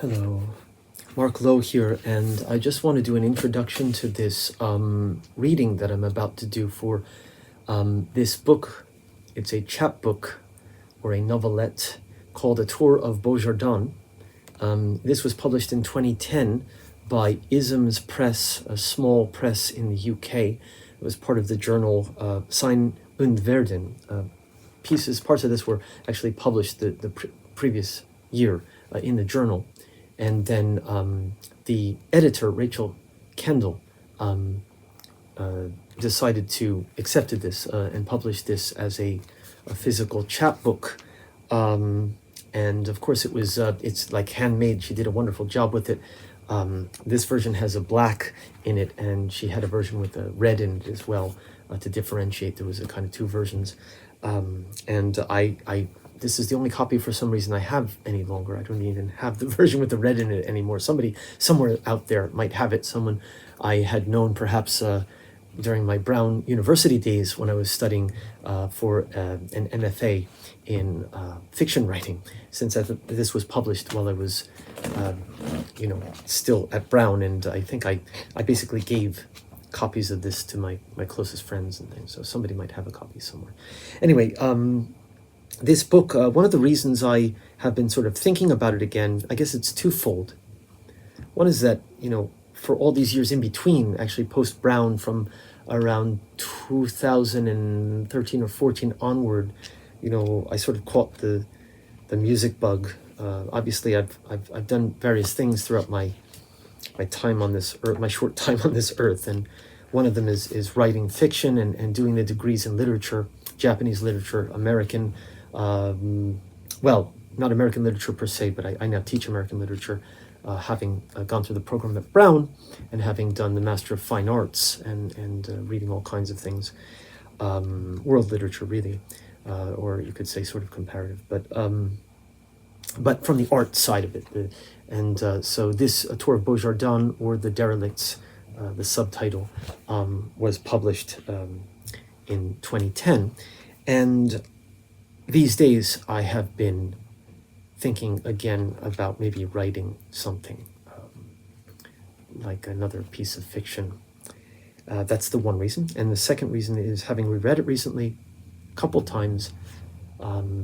Hello, Marc Lowe here, and I just want to do an introduction to this reading that I'm about to do for this book. It's a chapbook or a novelette called A Tour of Beaujardin. This was published in 2010 by ISMs Press, a small press in the UK. It was part of the journal Sein und Werden. Parts of this were actually published the previous year in the journal. And then the editor, Rachel Kendall, decided to accepted this and published this as a physical chapbook. And of course, it's like handmade. She did a wonderful job with it. This version has a black in it, and she had a version with a red in it as well to differentiate. There was a kind of two versions, and this is the only copy for some reason I have any longer. I don't even have the version with the red in it anymore. Somebody somewhere out there might have it. Someone I had known perhaps during my Brown University days when I was studying for an MFA in fiction writing, since this was published while I was, still at Brown. And I think I basically gave copies of this to my closest friends and things. So somebody might have a copy somewhere. Anyway, this book, one of the reasons I have been sort of thinking about it again, I guess it's twofold. One is that, for all these years in between, actually post-Brown, from around 2013 or 14 onward, I sort of caught the music bug. Obviously, I've done various things throughout my time on this earth, my short time on this earth, and one of them is writing fiction and doing the degrees in literature, Japanese literature, American. Well, not American literature per se, but I now teach American literature, having gone through the program at Brown and having done the Master of Fine Arts and reading all kinds of things, world literature really, or you could say sort of comparative, but from the art side of it. So this A Tour of Beaujardin, or The Derelicts, the subtitle, was published in 2010, and these days I have been thinking again about maybe writing something, like another piece of fiction. That's the one reason. And the second reason is, having reread it recently a couple times,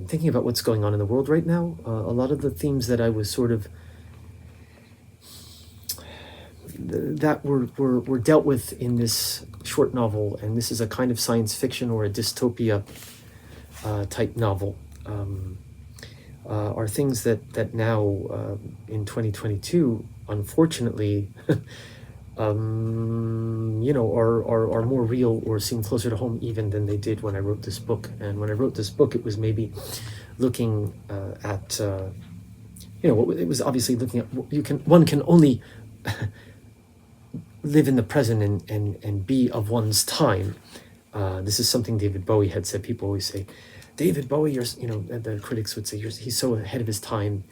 thinking about what's going on in the world right now. A lot of the themes that I was sort of that were dealt with in this short novel, and this is a kind of science fiction or a dystopia type novel, are things that now in 2022, unfortunately, are more real or seem closer to home even than they did when I wrote this book. And when I wrote this book, it was maybe looking at it was obviously looking at one can only live in the present and be of one's time. This is something David Bowie had said. People always say, David Bowie, the critics would say, he's so ahead of his time.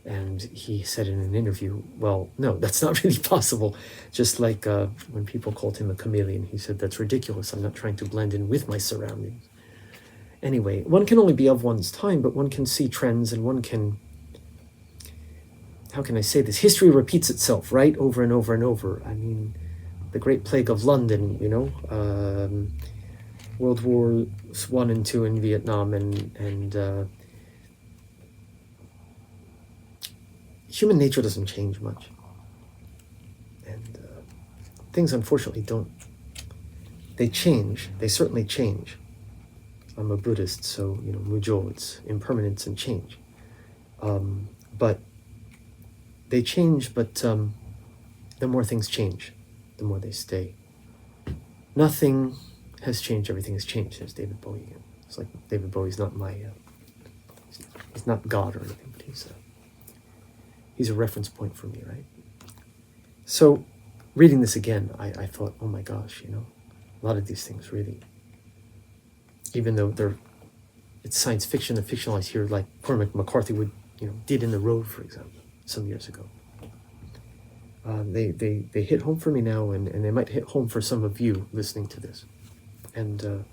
And he said in an interview, well, no, that's not really possible. Just like when people called him a chameleon, he said, that's ridiculous. I'm not trying to blend in with my surroundings. Anyway, one can only be of one's time, but one can see trends, and one can, how can I say this? History repeats itself, right? Over and over and over. I mean, the Great Plague of London, World War I and II in Vietnam, and human nature doesn't change much. And things, unfortunately, don't. They change. They certainly change. I'm a Buddhist, so, Mujo, it's impermanence and change. But they change, but the more things change, the more they stay. Nothing has changed, everything has changed, says David Bowie again. It's like David Bowie's not he's not God or anything, but he's a reference point for me, right? So, reading this again, I thought, oh my gosh, a lot of these things really, even though it's science fiction, they're fictionalized here, like Cormac McCarthy did in The Road, for example, some years ago. They hit home for me now, and they might hit home for some of you listening to this. And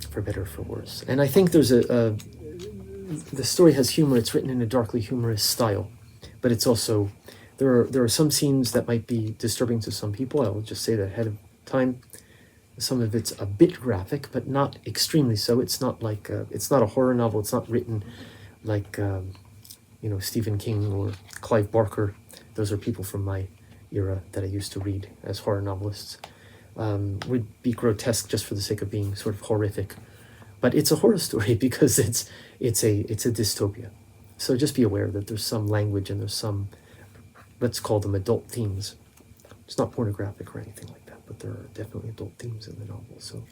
for better or for worse. And I think there's the story has humor. It's written in a darkly humorous style, but it's also, there are some scenes that might be disturbing to some people. I will just say that ahead of time. Some of it's a bit graphic, but not extremely so. It's not like it's not a horror novel. It's not written like Stephen King or Clive Barker. Those are people from my era that I used to read as horror novelists. Would be grotesque just for the sake of being sort of horrific, but it's a horror story because it's a dystopia. So just be aware that there's some language and there's some, let's call them adult themes. It's not pornographic or anything like that, but there are definitely adult themes in the novel. So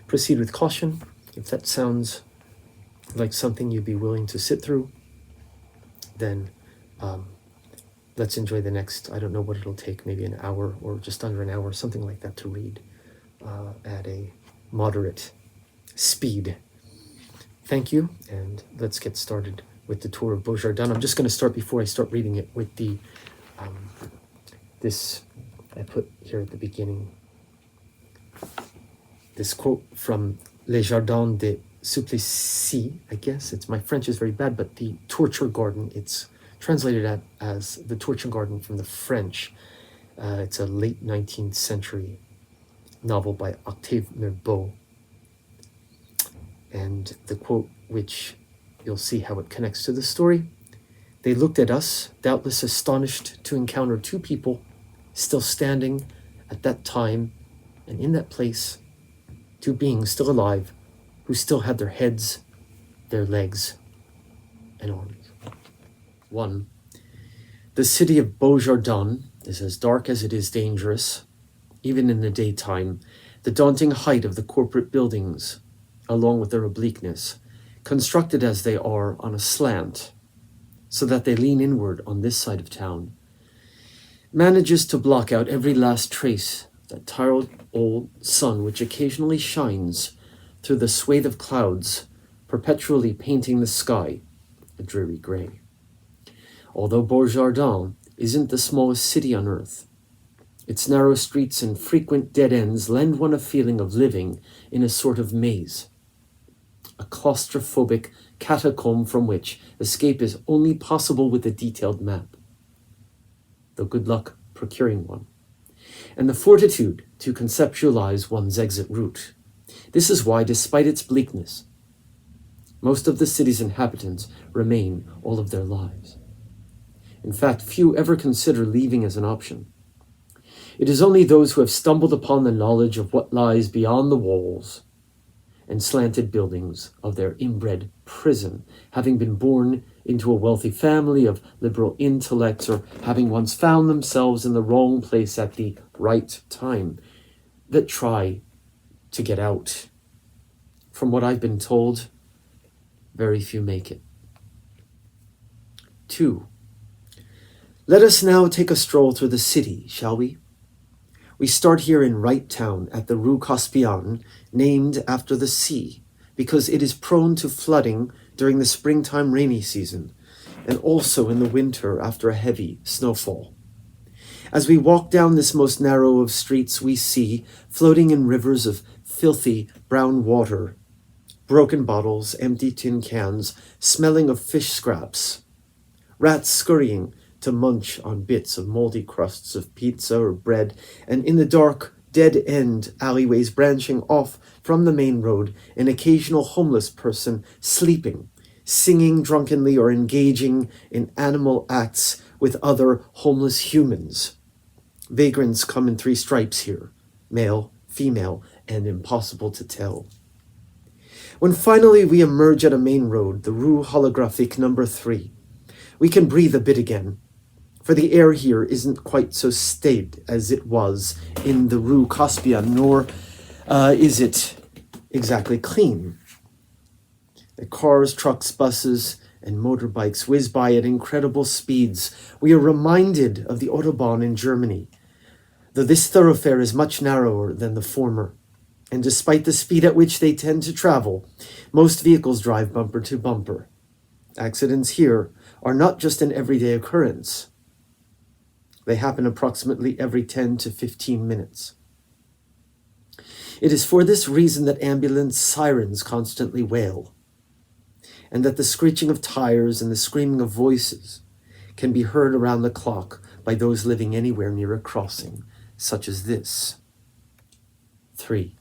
proceed with caution. If that sounds like something you'd be willing to sit through, then let's enjoy the next, I don't know what it'll take, maybe an hour or just under an hour, something like that, to read at a moderate speed. Thank you, and let's get started with the tour of Beaujardin. I'm just going to start, before I start reading it, with the this I put here at the beginning, this quote from Les Jardins de Supplicy, I guess. My French is very bad, but the torture garden, it's translated as the torture garden from the French. It's a late 19th century novel by Octave Mirbeau. And the quote, which you'll see how it connects to the story: "They looked at us, doubtless astonished to encounter two people still standing at that time and in that place, two beings still alive, who still had their heads, their legs, and arms." 1. The city of Beaujardin is as dark as it is dangerous, even in the daytime. The daunting height of the corporate buildings, along with their obliqueness, constructed as they are on a slant, so that they lean inward on this side of town, manages to block out every last trace of that tired old sun which occasionally shines through the swathe of clouds, perpetually painting the sky a dreary gray. Although Beaujardin isn't the smallest city on earth, its narrow streets and frequent dead ends lend one a feeling of living in a sort of maze, a claustrophobic catacomb from which escape is only possible with a detailed map, though good luck procuring one, and the fortitude to conceptualize one's exit route. This is why, despite its bleakness, most of the city's inhabitants remain all of their lives. In fact, few ever consider leaving as an option. It is only those who have stumbled upon the knowledge of what lies beyond the walls and slanted buildings of their inbred prison, having been born into a wealthy family of liberal intellects, or having once found themselves in the wrong place at the right time, that try to get out. From what I've been told, very few make it. 2. Let us now take a stroll through the city, shall we? We start here in Right Town at the Rue Caspian, named after the sea, because it is prone to flooding during the springtime rainy season, and also in the winter after a heavy snowfall. As we walk down this most narrow of streets, we see, floating in rivers of filthy brown water, broken bottles, empty tin cans, smelling of fish scraps, rats scurrying to munch on bits of moldy crusts of pizza or bread, and in the dark, dead-end alleyways branching off from the main road, an occasional homeless person sleeping, singing drunkenly, or engaging in animal acts with other homeless humans. Vagrants come in 3 stripes here: male, female, and impossible to tell. When finally we emerge at a main road, the Rue Holographique number 3, we can breathe a bit again, for the air here isn't quite so staid as it was in the Rue Caspian, nor is it exactly clean. The cars, trucks, buses, and motorbikes whiz by at incredible speeds. We are reminded of the Autobahn in Germany, though this thoroughfare is much narrower than the former, and despite the speed at which they tend to travel, most vehicles drive bumper to bumper. Accidents here are not just an everyday occurrence. They happen approximately every 10 to 15 minutes. It is for this reason that ambulance sirens constantly wail. and that the screeching of tires and the screaming of voices can be heard around the clock by those living anywhere near a crossing, such as this. 3.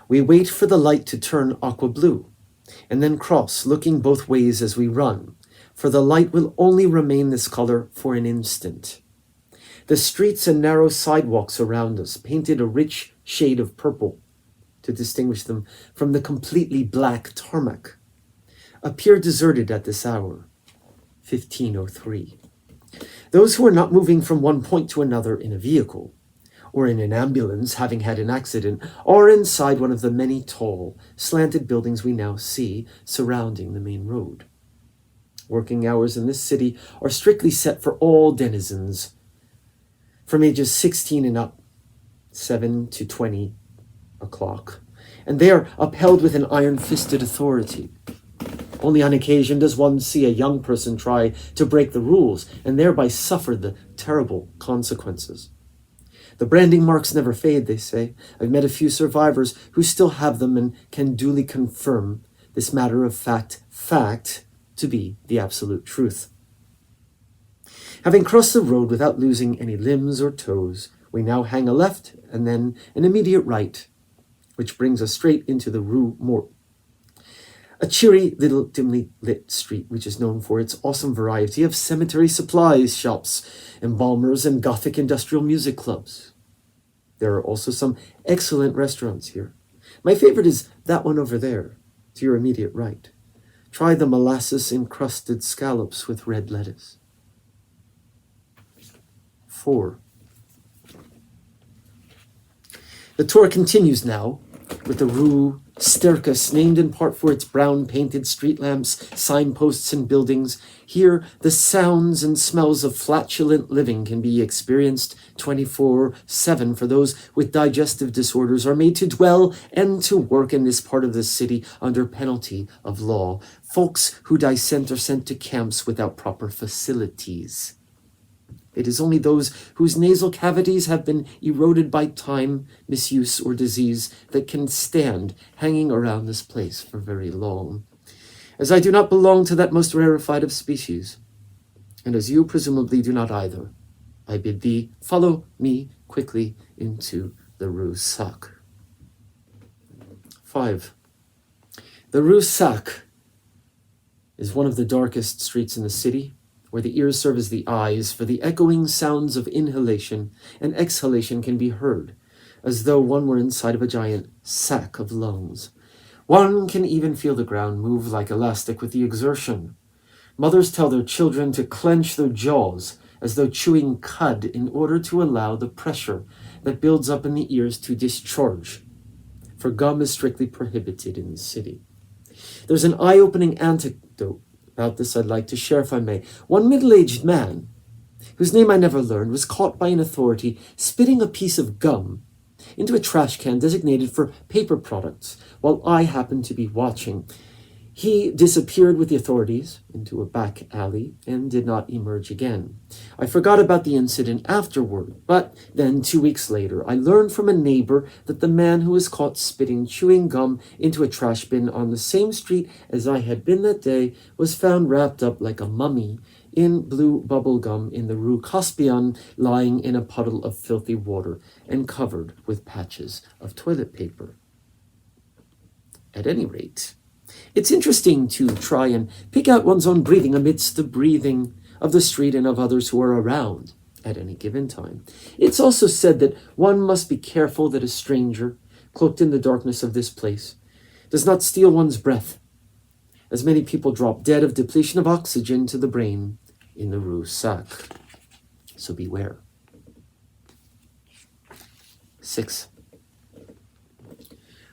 We wait for the light to turn aqua blue, and then cross, looking both ways as we run, for the light will only remain this color for an instant. The streets and narrow sidewalks around us, painted a rich shade of purple to distinguish them from the completely black tarmac, appear deserted at this hour, 15:03. Those who are not moving from one point to another in a vehicle, or in an ambulance having had an accident, are inside one of the many tall, slanted buildings we now see surrounding the main road. Working hours in this city are strictly set for all denizens, from ages 16 and up, 7 to 20 o'clock, and they are upheld with an iron-fisted authority. Only on occasion does one see a young person try to break the rules and thereby suffer the terrible consequences. The branding marks never fade, they say. I've met a few survivors who still have them and can duly confirm this matter of fact to be the absolute truth. Having crossed the road without losing any limbs or toes, we now hang a left and then an immediate right, which brings us straight into the Rue Morte, a cheery little dimly lit street which is known for its awesome variety of cemetery supplies shops, embalmers, and Gothic industrial music clubs. There are also some excellent restaurants here. My favorite is that one over there, to your immediate right. Try the molasses-encrusted scallops with red lettuce. 4. The tour continues now with the Rue Stercus, named in part for its brown-painted street lamps, signposts, and buildings. Here, the sounds and smells of flatulent living can be experienced 24/7 for those with digestive disorders are made to dwell and to work in this part of the city under penalty of law. Folks who dissent are sent to camps without proper facilities. It is only those whose nasal cavities have been eroded by time, misuse, or disease that can stand hanging around this place for very long. As I do not belong to that most rarefied of species, and as you presumably do not either, I bid thee follow me quickly into the Rue Sac. 5. The Rue Sac is one of the darkest streets in the city, where the ears serve as the eyes, for the echoing sounds of inhalation and exhalation can be heard, as though one were inside of a giant sack of lungs. One can even feel the ground move like elastic with the exertion. Mothers tell their children to clench their jaws as though chewing cud in order to allow the pressure that builds up in the ears to discharge, for gum is strictly prohibited in the city. There's an eye-opening anecdote about this I'd like to share, if I may. One middle-aged man, whose name I never learned, was caught by an authority spitting a piece of gum into a trash can designated for paper products while I happened to be watching. He disappeared with the authorities into a back alley and did not emerge again. I forgot about the incident afterward, but then 2 weeks later, I learned from a neighbor that the man who was caught spitting chewing gum into a trash bin on the same street as I had been that day was found wrapped up like a mummy in blue bubble gum in the Rue Caspian, lying in a puddle of filthy water and covered with patches of toilet paper. At any rate, it's interesting to try and pick out one's own breathing amidst the breathing of the street and of others who are around at any given time. It's also said that one must be careful that a stranger, cloaked in the darkness of this place, does not steal one's breath, as many people drop dead of depletion of oxygen to the brain in the Rue Sac. So beware. 6.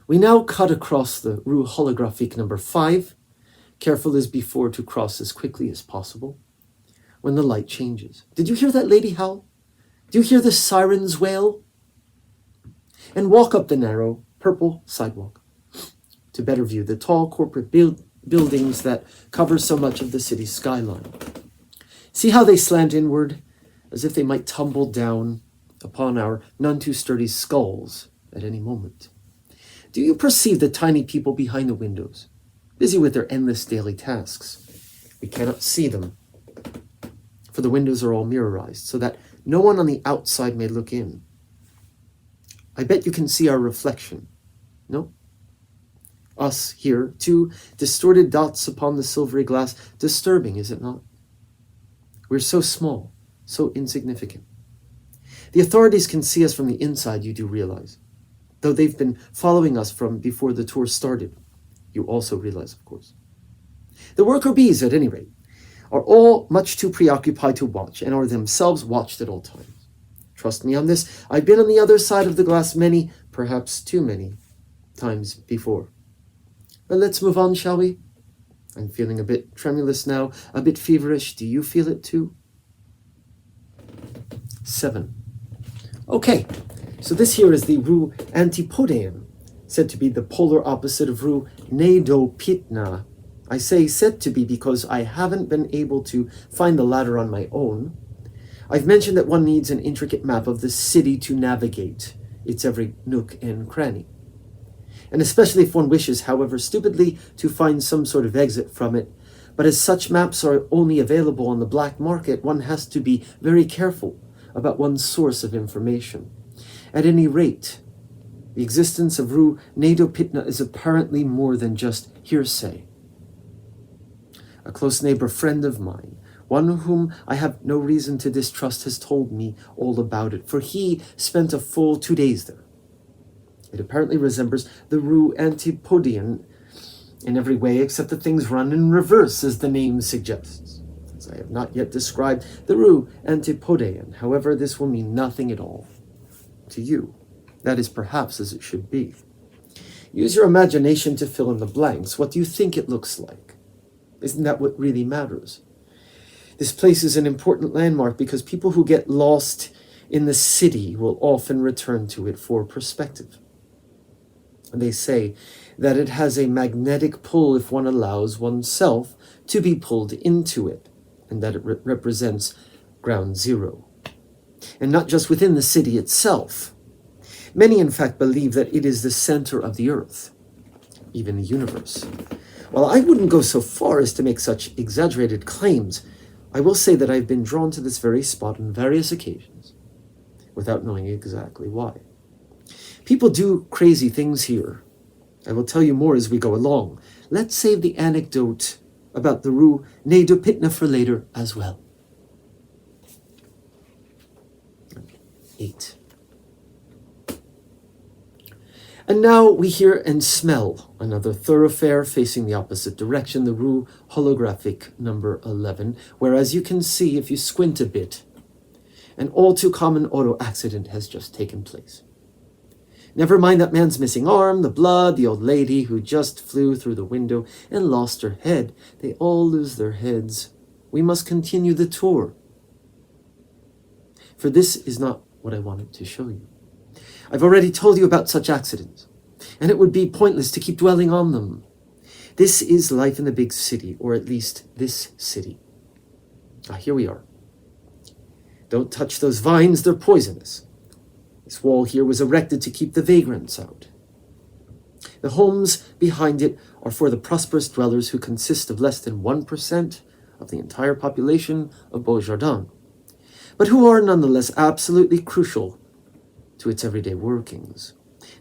We now cut across the Rue Holographique number 5, careful as before to cross as quickly as possible, when the light changes. Did you hear that lady howl? Do you hear the sirens wail? And walk up the narrow, purple sidewalk to better view the tall corporate buildings that cover so much of the city's skyline. See how they slant inward, as if they might tumble down upon our none too sturdy skulls at any moment. Do you perceive the tiny people behind the windows, busy with their endless daily tasks. We cannot see them, for the windows are all mirrorized, so that no one on the outside may look in. I bet you can see our reflection, no? Us here, two distorted dots upon the silvery glass, disturbing, is it not? We're so small, so insignificant. The authorities can see us from the inside, you do realize. Though they've been following us from before the tour started. You also realize, of course. The worker bees, at any rate, are all much too preoccupied to watch, and are themselves watched at all times. Trust me on this, I've been on the other side of the glass many, perhaps too many, times before. But let's move on, shall we? I'm feeling a bit tremulous now, a bit feverish. Do you feel it too? 7. Okay, so this here is the Rue Antipodean, said to be the polar opposite of Rue Nedopitna. I say said to be because I haven't been able to find the latter on my own. I've mentioned that one needs an intricate map of the city to navigate its every nook and cranny. And especially if one wishes, however stupidly, to find some sort of exit from it. But as such maps are only available on the black market, one has to be very careful about one's source of information. At any rate, the existence of Rue Nedopitna is apparently more than just hearsay. A close neighbor friend of mine, one whom I have no reason to distrust, has told me all about it, for he spent a full 2 days there. It apparently resembles the Rue Antipodean in every way, except that things run in reverse, as the name suggests. As I have not yet described the Rue Antipodean, however, this will mean nothing at all to you. That is perhaps as it should be. Use your imagination to fill in the blanks. What do you think it looks like? Isn't that what really matters? This place is an important landmark because people who get lost in the city will often return to it for perspective. And they say that it has a magnetic pull if one allows oneself to be pulled into it, and that it represents ground zero. And not just within the city itself. Many, in fact, believe that it is the center of the earth, even the universe. While I wouldn't go so far as to make such exaggerated claims, I will say that I've been drawn to this very spot on various occasions, without knowing exactly why. People do crazy things here. I will tell you more as we go along. Let's save the anecdote about the Rue Nedopitna for later as well. 8. And now we hear and smell another thoroughfare facing the opposite direction, the Rue Holographique number 11, where, as you can see if you squint a bit, an all too common auto accident has just taken place. Never mind that man's missing arm, the blood, the old lady who just flew through the window and lost her head. They all lose their heads. We must continue the tour. For this is not what I wanted to show you. I've already told you about such accidents, and it would be pointless to keep dwelling on them. This is life in the big city, or at least this city. Here we are. Don't touch those vines, they're poisonous. This wall here was erected to keep the vagrants out. The homes behind it are for the prosperous dwellers who consist of less than 1% of the entire population of Beaujardin, but who are nonetheless absolutely crucial to its everyday workings.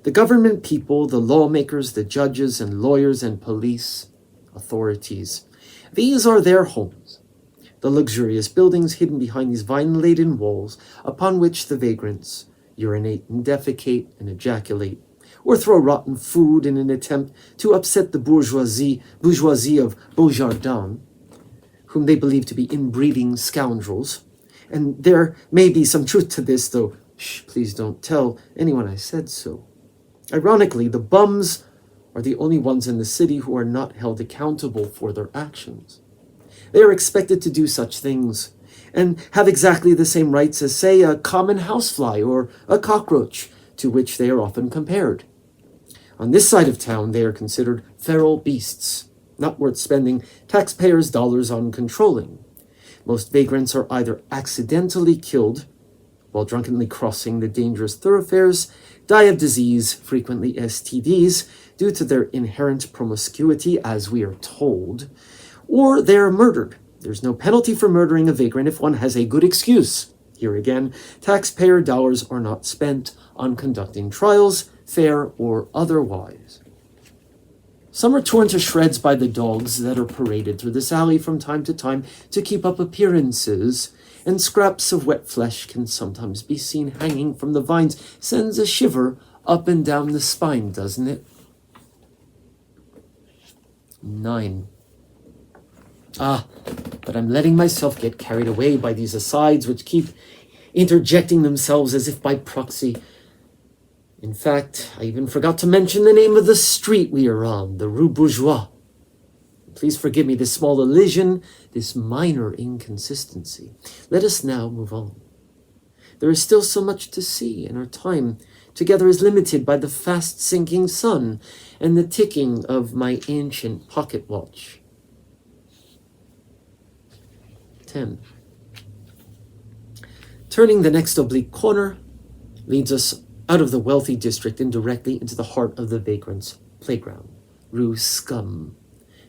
The government people, the lawmakers, the judges and lawyers and police authorities, these are their homes. The luxurious buildings hidden behind these vine-laden walls upon which the vagrants urinate and defecate and ejaculate, or throw rotten food in an attempt to upset the bourgeoisie of Beaujardin, whom they believe to be inbreeding scoundrels. And there may be some truth to this, though please don't tell anyone I said so. Ironically, the bums are the only ones in the city who are not held accountable for their actions. They are expected to do such things and have exactly the same rights as, say, a common housefly or a cockroach, to which they are often compared. On this side of town, they are considered feral beasts, not worth spending taxpayers' dollars on controlling. Most vagrants are either accidentally killed while drunkenly crossing the dangerous thoroughfares, die of disease, frequently STDs, due to their inherent promiscuity, as we are told, or they are murdered. There's no penalty for murdering a vagrant if one has a good excuse. Here again, taxpayer dollars are not spent on conducting trials, fair or otherwise. Some are torn to shreds by the dogs that are paraded through this alley from time to time to keep up appearances, and scraps of wet flesh can sometimes be seen hanging from the vines. Sends a shiver up and down the spine, doesn't it? 9. But I'm letting myself get carried away by these asides which keep interjecting themselves as if by proxy. In fact, I even forgot to mention the name of the street we are on, the Rue Bourgeois. Please forgive me this small elision, this minor inconsistency. Let us now move on. There is still so much to see, and our time together is limited by the fast-sinking sun and the ticking of my ancient pocket watch. 10. Turning the next oblique corner leads us out of the wealthy district and directly into the heart of the vagrants' playground, Rue Scum.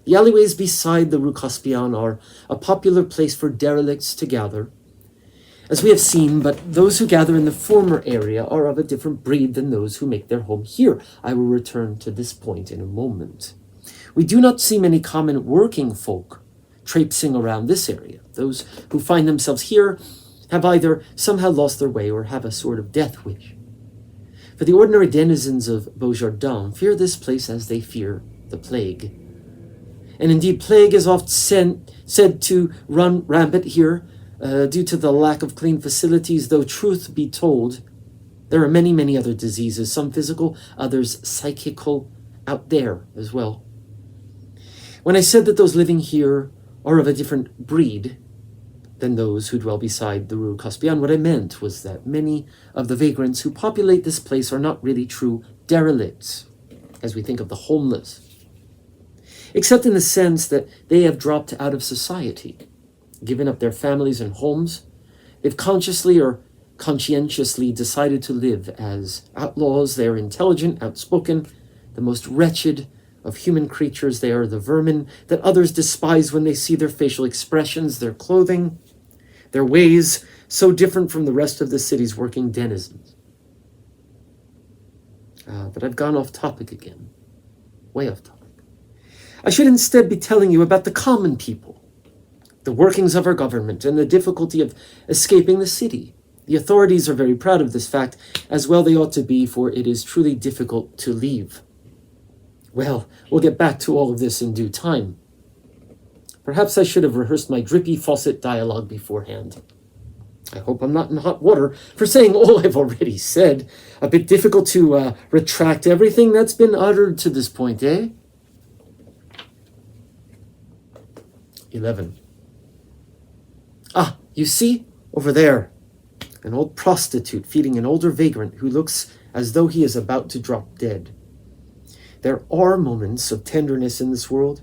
The alleyways beside the Rue Caspian are a popular place for derelicts to gather, as we have seen, but those who gather in the former area are of a different breed than those who make their home here. I will return to this point in a moment. We do not see many common working folk traipsing around this area. Those who find themselves here have either somehow lost their way or have a sort of death wish. For the ordinary denizens of Beaujardin fear this place as they fear the plague. And indeed, plague is often said to run rampant here due to the lack of clean facilities, though truth be told, there are many, many other diseases, some physical, others psychical, out there as well. When I said that those living here are of a different breed than those who dwell beside the Rue Caspian, what I meant was that many of the vagrants who populate this place are not really true derelicts, as we think of the homeless, except in the sense that they have dropped out of society, given up their families and homes. They've consciously or conscientiously decided to live as outlaws. They are intelligent, outspoken, the most wretched of human creatures. They are the vermin that others despise when they see their facial expressions, their clothing, their ways, so different from the rest of the city's working denizens. But I've gone off topic again, way off topic. I should instead be telling you about the common people, the workings of our government, and the difficulty of escaping the city. The authorities are very proud of this fact, as well they ought to be, for it is truly difficult to leave. Well, we'll get back to all of this in due time. Perhaps I should have rehearsed my drippy faucet dialogue beforehand. I hope I'm not in hot water for saying all I've already said. A bit difficult to retract everything that's been uttered to this point, eh? 11. You see, over there, an old prostitute feeding an older vagrant who looks as though he is about to drop dead. There are moments of tenderness in this world.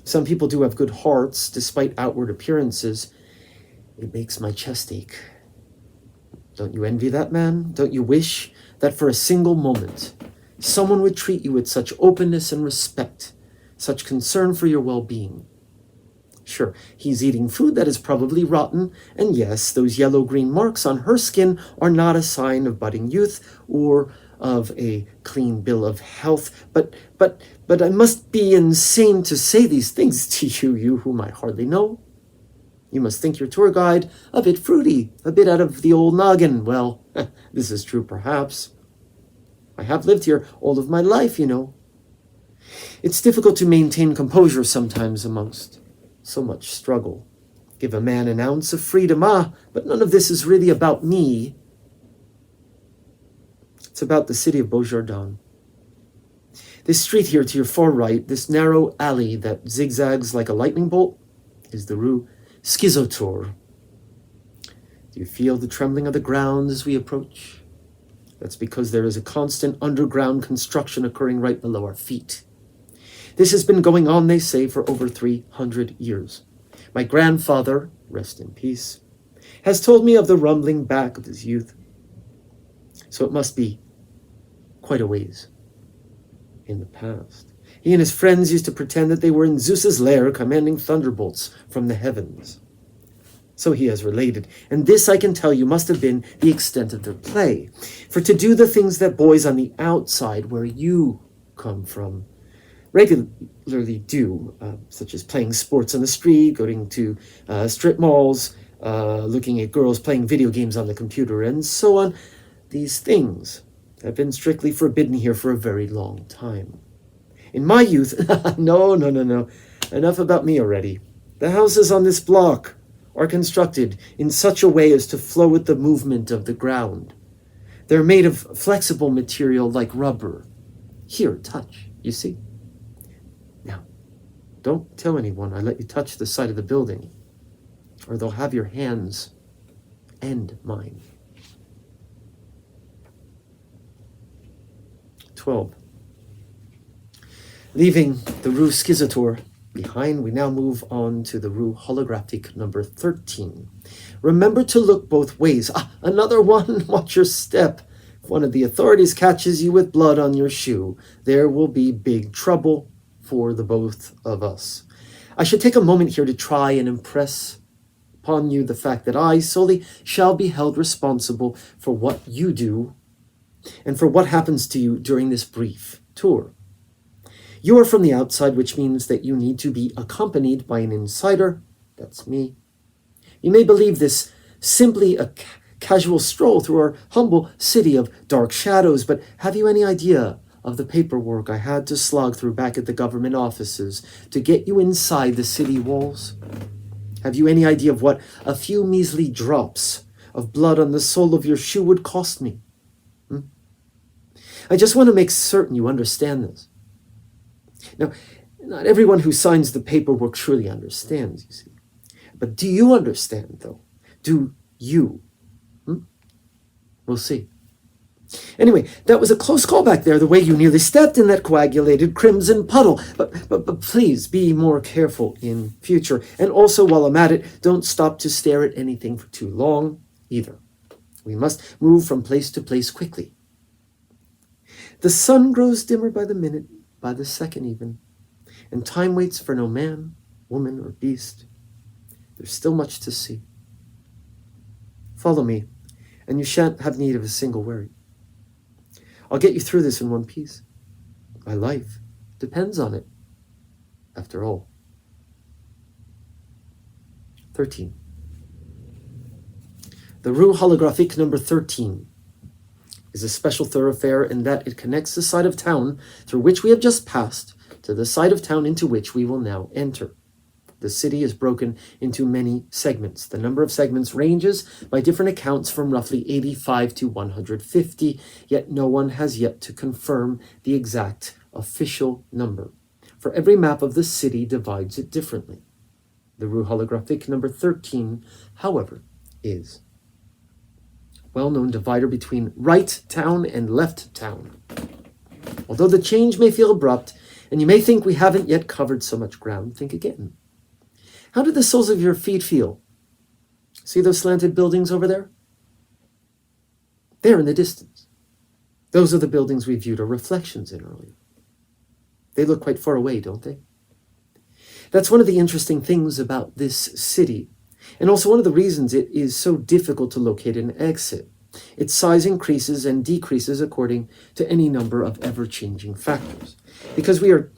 Some people do have good hearts, despite outward appearances. It makes my chest ache. Don't you envy that man? Don't you wish that for a single moment someone would treat you with such openness and respect, such concern for your well-being? Sure, he's eating food that is probably rotten, and yes, those yellow-green marks on her skin are not a sign of budding youth or of a clean bill of health, but I must be insane to say these things to you, you whom I hardly know. You must think your tour guide a bit fruity, a bit out of the old noggin. Well, this is true perhaps. I have lived here all of my life, you know. It's difficult to maintain composure sometimes amongst so much struggle. Give a man an ounce of freedom, but none of this is really about me. It's about the city of Beaujardin. This street here to your far right, this narrow alley that zigzags like a lightning bolt, is the Rue Schizotor. Do you feel the trembling of the ground as we approach? That's because there is a constant underground construction occurring right below our feet. This has been going on, they say, for over 300 years. My grandfather, rest in peace, has told me of the rumbling back of his youth. So it must be quite a ways in the past. He and his friends used to pretend that they were in Zeus's lair commanding thunderbolts from the heavens. So he has related, and this, I can tell you, must have been the extent of their play. For to do the things that boys on the outside, where you come from, regularly do, such as playing sports on the street, going to strip malls, looking at girls playing video games on the computer, and so on, these things have been strictly forbidden here for a very long time. In my youth, no, enough about me already. The houses on this block are constructed in such a way as to flow with the movement of the ground. They're made of flexible material like rubber. Here, touch, you see? Now, don't tell anyone I let you touch the side of the building, or they'll have your hands and mine. 12. Leaving the Rue Schizator behind, we now move on to the Rue Holographique number 13. Remember to look both ways. Another one, watch your step. If one of the authorities catches you with blood on your shoe, there will be big trouble for the both of us. I should take a moment here to try and impress upon you the fact that I solely shall be held responsible for what you do and for what happens to you during this brief tour. You are from the outside, which means that you need to be accompanied by an insider. That's me. You may believe this simply a casual stroll through our humble city of dark shadows, but have you any idea of the paperwork I had to slog through back at the government offices to get you inside the city walls? Have you any idea of what a few measly drops of blood on the sole of your shoe would cost me? I just want to make certain you understand this. Now, not everyone who signs the paperwork surely understands, you see. But do you understand, though? Do you? We'll see. Anyway, that was a close call back there, the way you nearly stepped in that coagulated crimson puddle. But please be more careful in future. And also, while I'm at it, don't stop to stare at anything for too long either. We must move from place to place quickly. The sun grows dimmer by the minute, by the second even, and time waits for no man, woman, or beast. There's still much to see. Follow me, and you shan't have need of a single worry. I'll get you through this in one piece. My life depends on it, after all. 13. The Rue Holographique number 13 is a special thoroughfare in that it connects the side of town through which we have just passed to the side of town into which we will now enter. The city is broken into many segments. The number of segments ranges by different accounts from roughly 85 to 150, yet no one has yet to confirm the exact official number, for every map of the city divides it differently. The Rue Holographique number 13, however, is well-known divider between right town and left town. Although the change may feel abrupt, and you may think we haven't yet covered so much ground, think again. How do the soles of your feet feel? See those slanted buildings over there? There in the distance. Those are the buildings we viewed our reflections in earlier. They look quite far away, don't they? That's one of the interesting things about this city, and also one of the reasons it is so difficult to locate an exit. Its size increases and decreases according to any number of ever-changing factors. Because we are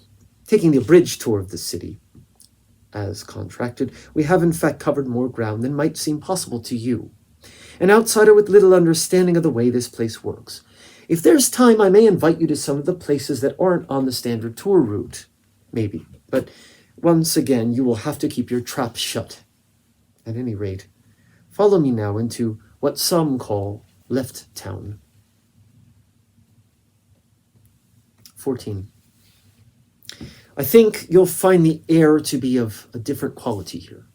taking the abridged tour of the city, as contracted, we have in fact covered more ground than might seem possible to you, an outsider with little understanding of the way this place works. If there's time, I may invite you to some of the places that aren't on the standard tour route, maybe. But once again, you will have to keep your trap shut. At any rate, follow me now into what some call Left Town. 14. I think you'll find the air to be of a different quality here.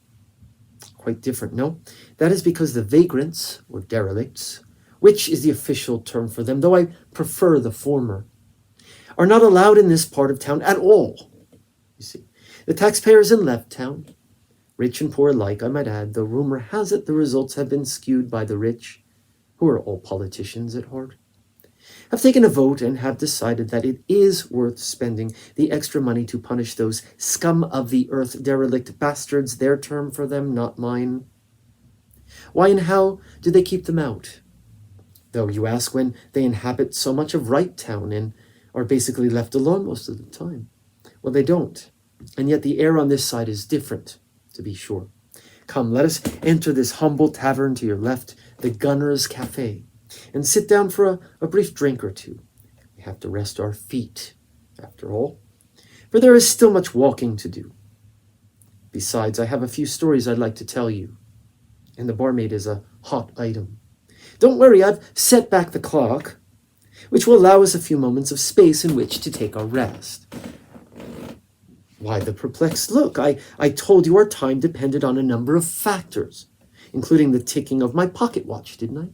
Quite different, no? That is because the vagrants, or derelicts, which is the official term for them, though I prefer the former, are not allowed in this part of town at all. You see, the taxpayers in Left Town Rich and poor alike, I might add, though rumor has it the results have been skewed by the rich, who are all politicians at heart, have taken a vote and have decided that it is worth spending the extra money to punish those scum of the earth, derelict bastards, their term for them, not mine. Why and how do they keep them out? Though you ask, when they inhabit so much of Right Town and are basically left alone most of the time. Well, they don't. And yet the air on this side is different, to be sure. Come, let us enter this humble tavern to your left, the Gunner's Cafe, and sit down for a brief drink or two. We have to rest our feet, after all, for there is still much walking to do. Besides, I have a few stories I'd like to tell you, and the barmaid is a hot item. Don't worry, I've set back the clock, which will allow us a few moments of space in which to take our rest. Why the perplexed look? I told you our time depended on a number of factors, including the ticking of my pocket watch, didn't I?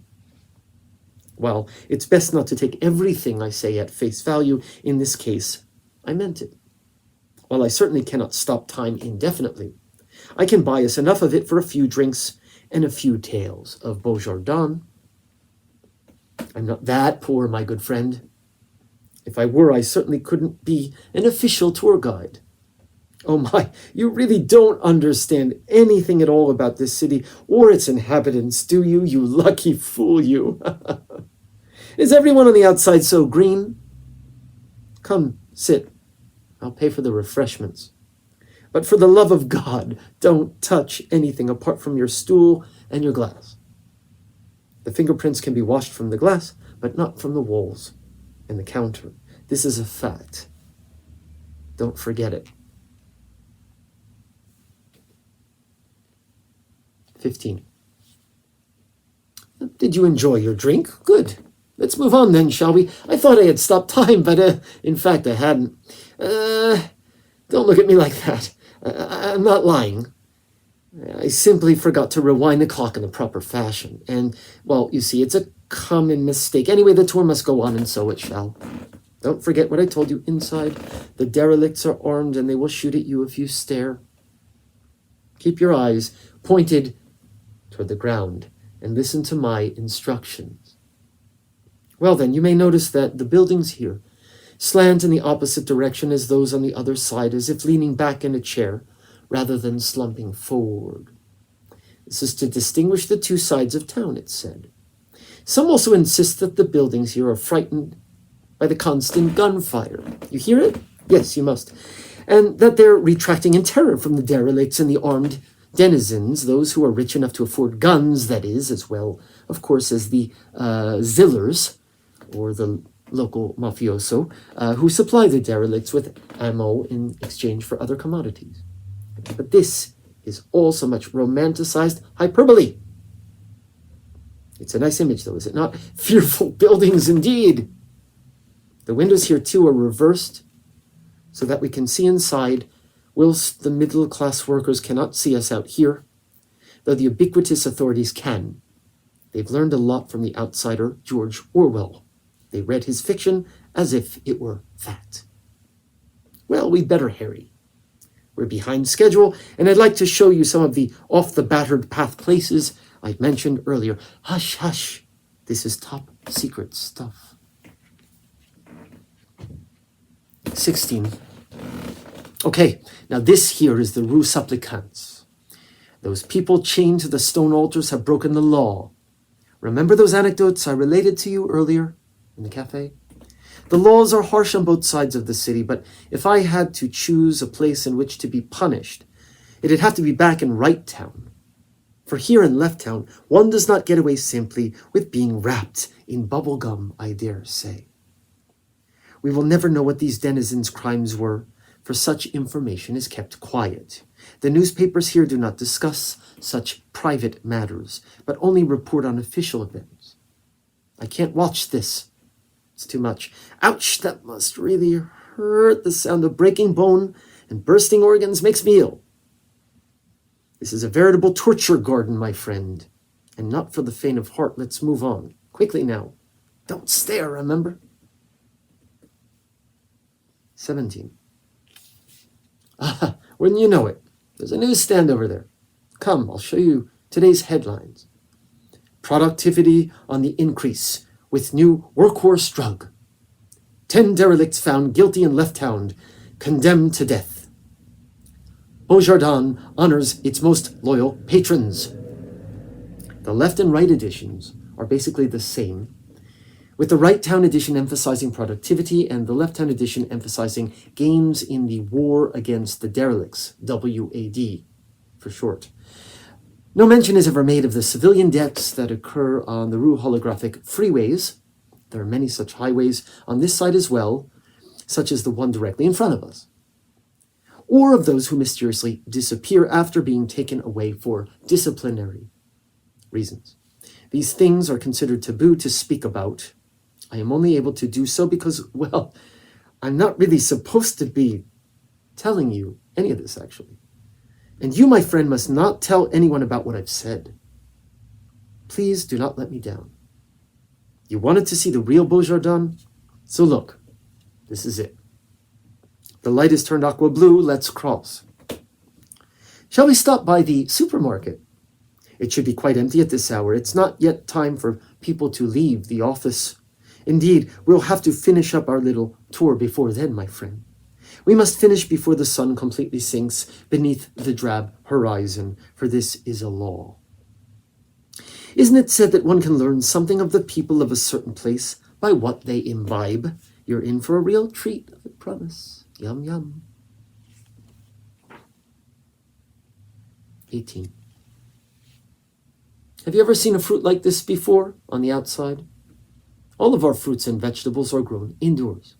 Well, it's best not to take everything I say at face value. In this case, I meant it. While I certainly cannot stop time indefinitely, I can buy us enough of it for a few drinks and a few tales of Beaujardin. I'm not that poor, my good friend. If I were, I certainly couldn't be an official tour guide. Oh my, you really don't understand anything at all about this city or its inhabitants, do you? You lucky fool, you. Is everyone on the outside so green? Come, sit. I'll pay for the refreshments. But for the love of God, don't touch anything apart from your stool and your glass. The fingerprints can be washed from the glass, but not from the walls and the counter. This is a fact. Don't forget it. 15. Did you enjoy your drink? Good. Let's move on then, shall we? I thought I had stopped time, but in fact I hadn't. Don't look at me like that. I'm not lying. I simply forgot to rewind the clock in the proper fashion. And, well, you see, it's a common mistake. Anyway, the tour must go on, and so it shall. Don't forget what I told you inside. The derelicts are armed, and they will shoot at you if you stare. Keep your eyes pointed toward the ground, and listen to my instructions. Well then, you may notice that the buildings here slant in the opposite direction as those on the other side, as if leaning back in a chair rather than slumping forward. This is to distinguish the two sides of town, it's said. Some also insist that the buildings here are frightened by the constant gunfire. You hear it? Yes, you must. And that they're retracting in terror from the derelicts and the armed denizens, those who are rich enough to afford guns, that is, as well, of course, as the zillers, or the local mafioso, who supply the derelicts with ammo in exchange for other commodities. But this is all so much romanticized hyperbole. It's a nice image, though, is it not? Fearful buildings indeed. The windows here, too, are reversed so that we can see inside, whilst the middle-class workers cannot see us out here, though the ubiquitous authorities can. They've learned a lot from the outsider, George Orwell. They read his fiction as if it were fact. Well, we'd better hurry. We're behind schedule, and I'd like to show you some of the off-the-battered-path places I mentioned earlier. Hush, hush. This is top-secret stuff. 16. Okay, now this here is the Rue Supplicants. Those people chained to the stone altars have broken the law. Remember those anecdotes I related to you earlier in the cafe? The laws are harsh on both sides of the city, but if I had to choose a place in which to be punished, it'd have to be back in Right Town. For here in Left Town, one does not get away simply with being wrapped in bubble gum, I dare say. We will never know what these denizens' crimes were, for such information is kept quiet. The newspapers here do not discuss such private matters, but only report on official events. I can't watch this. It's too much. Ouch, that must really hurt. The sound of breaking bone and bursting organs makes me ill. This is a veritable torture garden, my friend, and not for the faint of heart. Let's move on. Quickly now. Don't stare, remember? 17. Wouldn't you know it? There's a newsstand over there. Come, I'll show you today's headlines. Productivity on the increase with new workhorse drug. 10 derelicts found guilty in left hound, condemned to death. Beaujardin honors its most loyal patrons. The left and right editions are basically the same, with the right town edition emphasizing productivity and the left town edition emphasizing gains in the war against the derelicts, WAD for short. No mention is ever made of the civilian deaths that occur on the Rue holographic freeways. There are many such highways on this side as well, such as the one directly in front of us. Or of those who mysteriously disappear after being taken away for disciplinary reasons. These things are considered taboo to speak about. I am only able to do so because, well, I'm not really supposed to be telling you any of this, actually. And you, my friend, must not tell anyone about what I've said. Please do not let me down. You wanted to see the real Beaujardin? So look, this is it. The light is turned aqua blue, let's cross. Shall we stop by the supermarket? It should be quite empty at this hour. It's not yet time for people to leave the office. Indeed, we'll have to finish up our little tour before then, my friend. We must finish before the sun completely sinks beneath the drab horizon, for this is a law. Isn't it said that one can learn something of the people of a certain place by what they imbibe? You're in for a real treat, I promise. Yum, yum. 18. Have you ever seen a fruit like this before on the outside? All of our fruits and vegetables are grown indoors,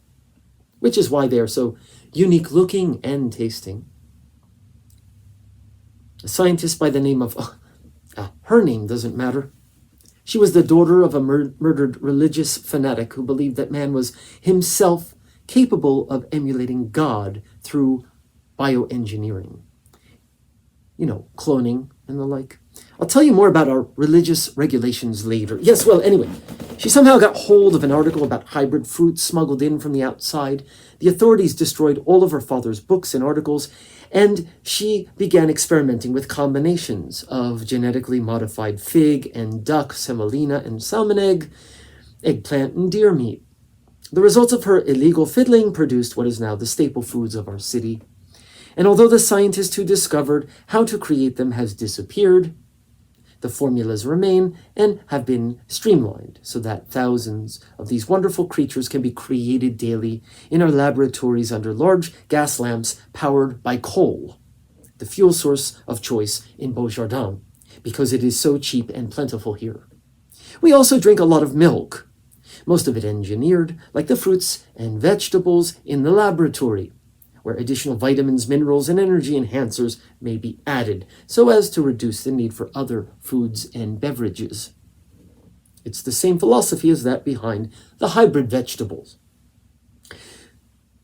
which is why they are so unique looking and tasting. A scientist by the name of, her name doesn't matter. She was the daughter of a murdered religious fanatic who believed that man was himself capable of emulating God through bioengineering. You know, cloning and the like. I'll tell you more about our religious regulations later. Yes, well, anyway, she somehow got hold of an article about hybrid fruits smuggled in from the outside. The authorities destroyed all of her father's books and articles, and she began experimenting with combinations of genetically modified fig and duck, semolina and salmon egg, eggplant and deer meat. The results of her illegal fiddling produced what is now the staple foods of our city. And although the scientist who discovered how to create them has disappeared, the formulas remain and have been streamlined so that thousands of these wonderful creatures can be created daily in our laboratories under large gas lamps powered by coal, the fuel source of choice in Beaujardin, because it is so cheap and plentiful here. We also drink a lot of milk, most of it engineered, like the fruits and vegetables in the laboratory, where additional vitamins, minerals, and energy enhancers may be added so as to reduce the need for other foods and beverages. It's the same philosophy as that behind the hybrid vegetables.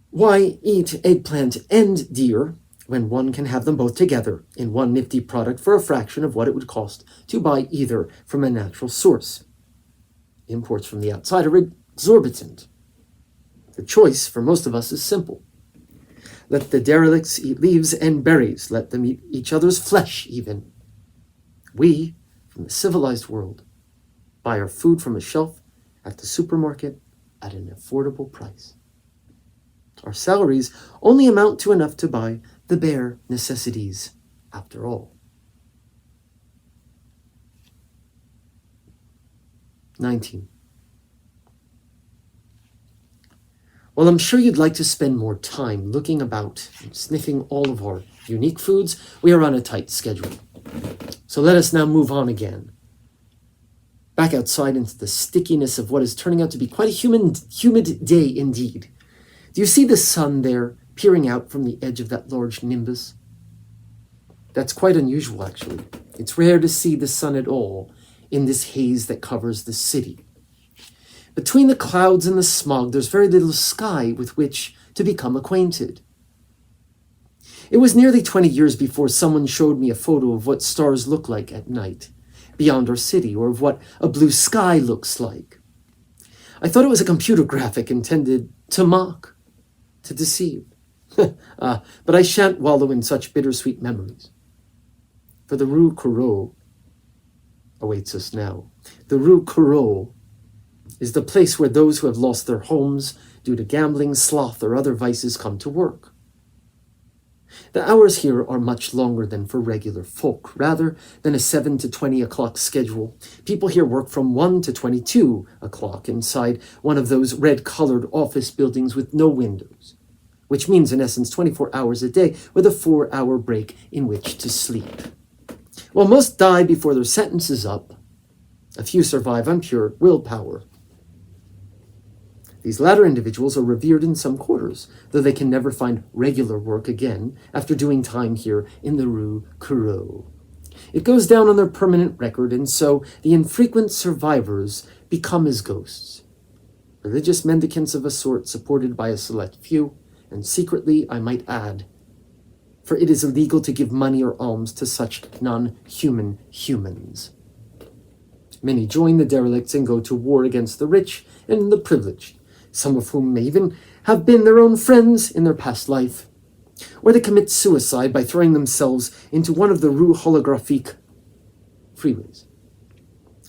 Why eat eggplant and deer when one can have them both together in one nifty product for a fraction of what it would cost to buy either from a natural source? Imports from the outside are exorbitant. The choice for most of us is simple. Let the derelicts eat leaves and berries. Let them eat each other's flesh, even. We, from the civilized world, buy our food from a shelf at the supermarket at an affordable price. Our salaries only amount to enough to buy the bare necessities, after all. 19. Well, I'm sure you'd like to spend more time looking about and sniffing all of our unique foods. We are on a tight schedule. So let us now move on again. Back outside into the stickiness of what is turning out to be quite a humid day indeed. Do you see the sun there peering out from the edge of that large nimbus? That's quite unusual, actually. It's rare to see the sun at all in this haze that covers the city. Between the clouds and the smog, there's very little sky with which to become acquainted. It was nearly 20 years before someone showed me a photo of what stars look like at night beyond our city, or of what a blue sky looks like. I thought it was a computer graphic intended to mock, to deceive. But I shan't wallow in such bittersweet memories. For the Rue Courreau awaits us now. The Rue Courreau is the place where those who have lost their homes due to gambling, sloth, or other vices come to work. The hours here are much longer than for regular folk. Rather than a 7 to 20 o'clock schedule, people here work from 1 to 22 o'clock inside one of those red-colored office buildings with no windows, which means, in essence, 24 hours a day with a 4-hour break in which to sleep. While most die before their sentence is up, a few survive on pure willpower. These latter individuals are revered in some quarters, though they can never find regular work again after doing time here in the Rue Courreau. It goes down on their permanent record, and so the infrequent survivors become as ghosts. Religious mendicants of a sort supported by a select few, and secretly, I might add, for it is illegal to give money or alms to such non-human humans. Many join the derelicts and go to war against the rich and the privileged, some of whom may even have been their own friends in their past life, or they commit suicide by throwing themselves into one of the Rue Holographique freeways.